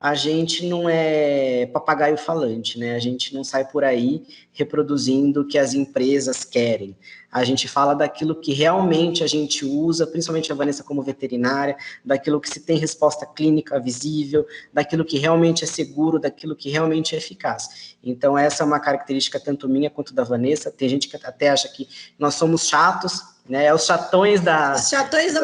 a gente não é papagaio falante, né? A gente não sai por aí reproduzindo o que as empresas querem. A gente fala daquilo que realmente a gente usa, principalmente a Vanessa como veterinária, daquilo que se tem resposta clínica visível, daquilo que realmente é seguro, daquilo que realmente é eficaz. Então, essa é uma característica tanto minha quanto da Vanessa. Tem gente que até acha que nós somos chatos, né? Os chatões da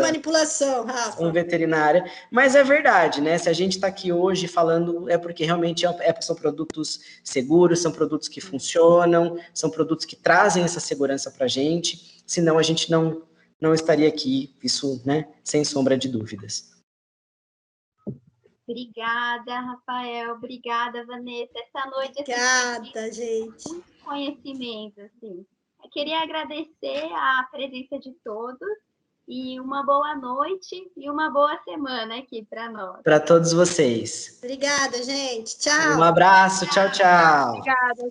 manipulação, Rafa. Veterinária, mas é verdade, né? Se a gente está aqui hoje falando, é porque realmente são produtos seguros, são produtos que funcionam, são produtos que trazem essa segurança para a gente, senão a gente não estaria aqui, isso, né? Sem sombra de dúvidas. Obrigada, Rafael. Obrigada, Vanessa. Essa noite... Obrigada, gente. Muito conhecimento, assim. Eu queria agradecer a presença de todos e uma boa noite e uma boa semana aqui para nós. Para todos vocês. Obrigada, gente. Tchau. Um abraço. Tchau, tchau. Obrigada.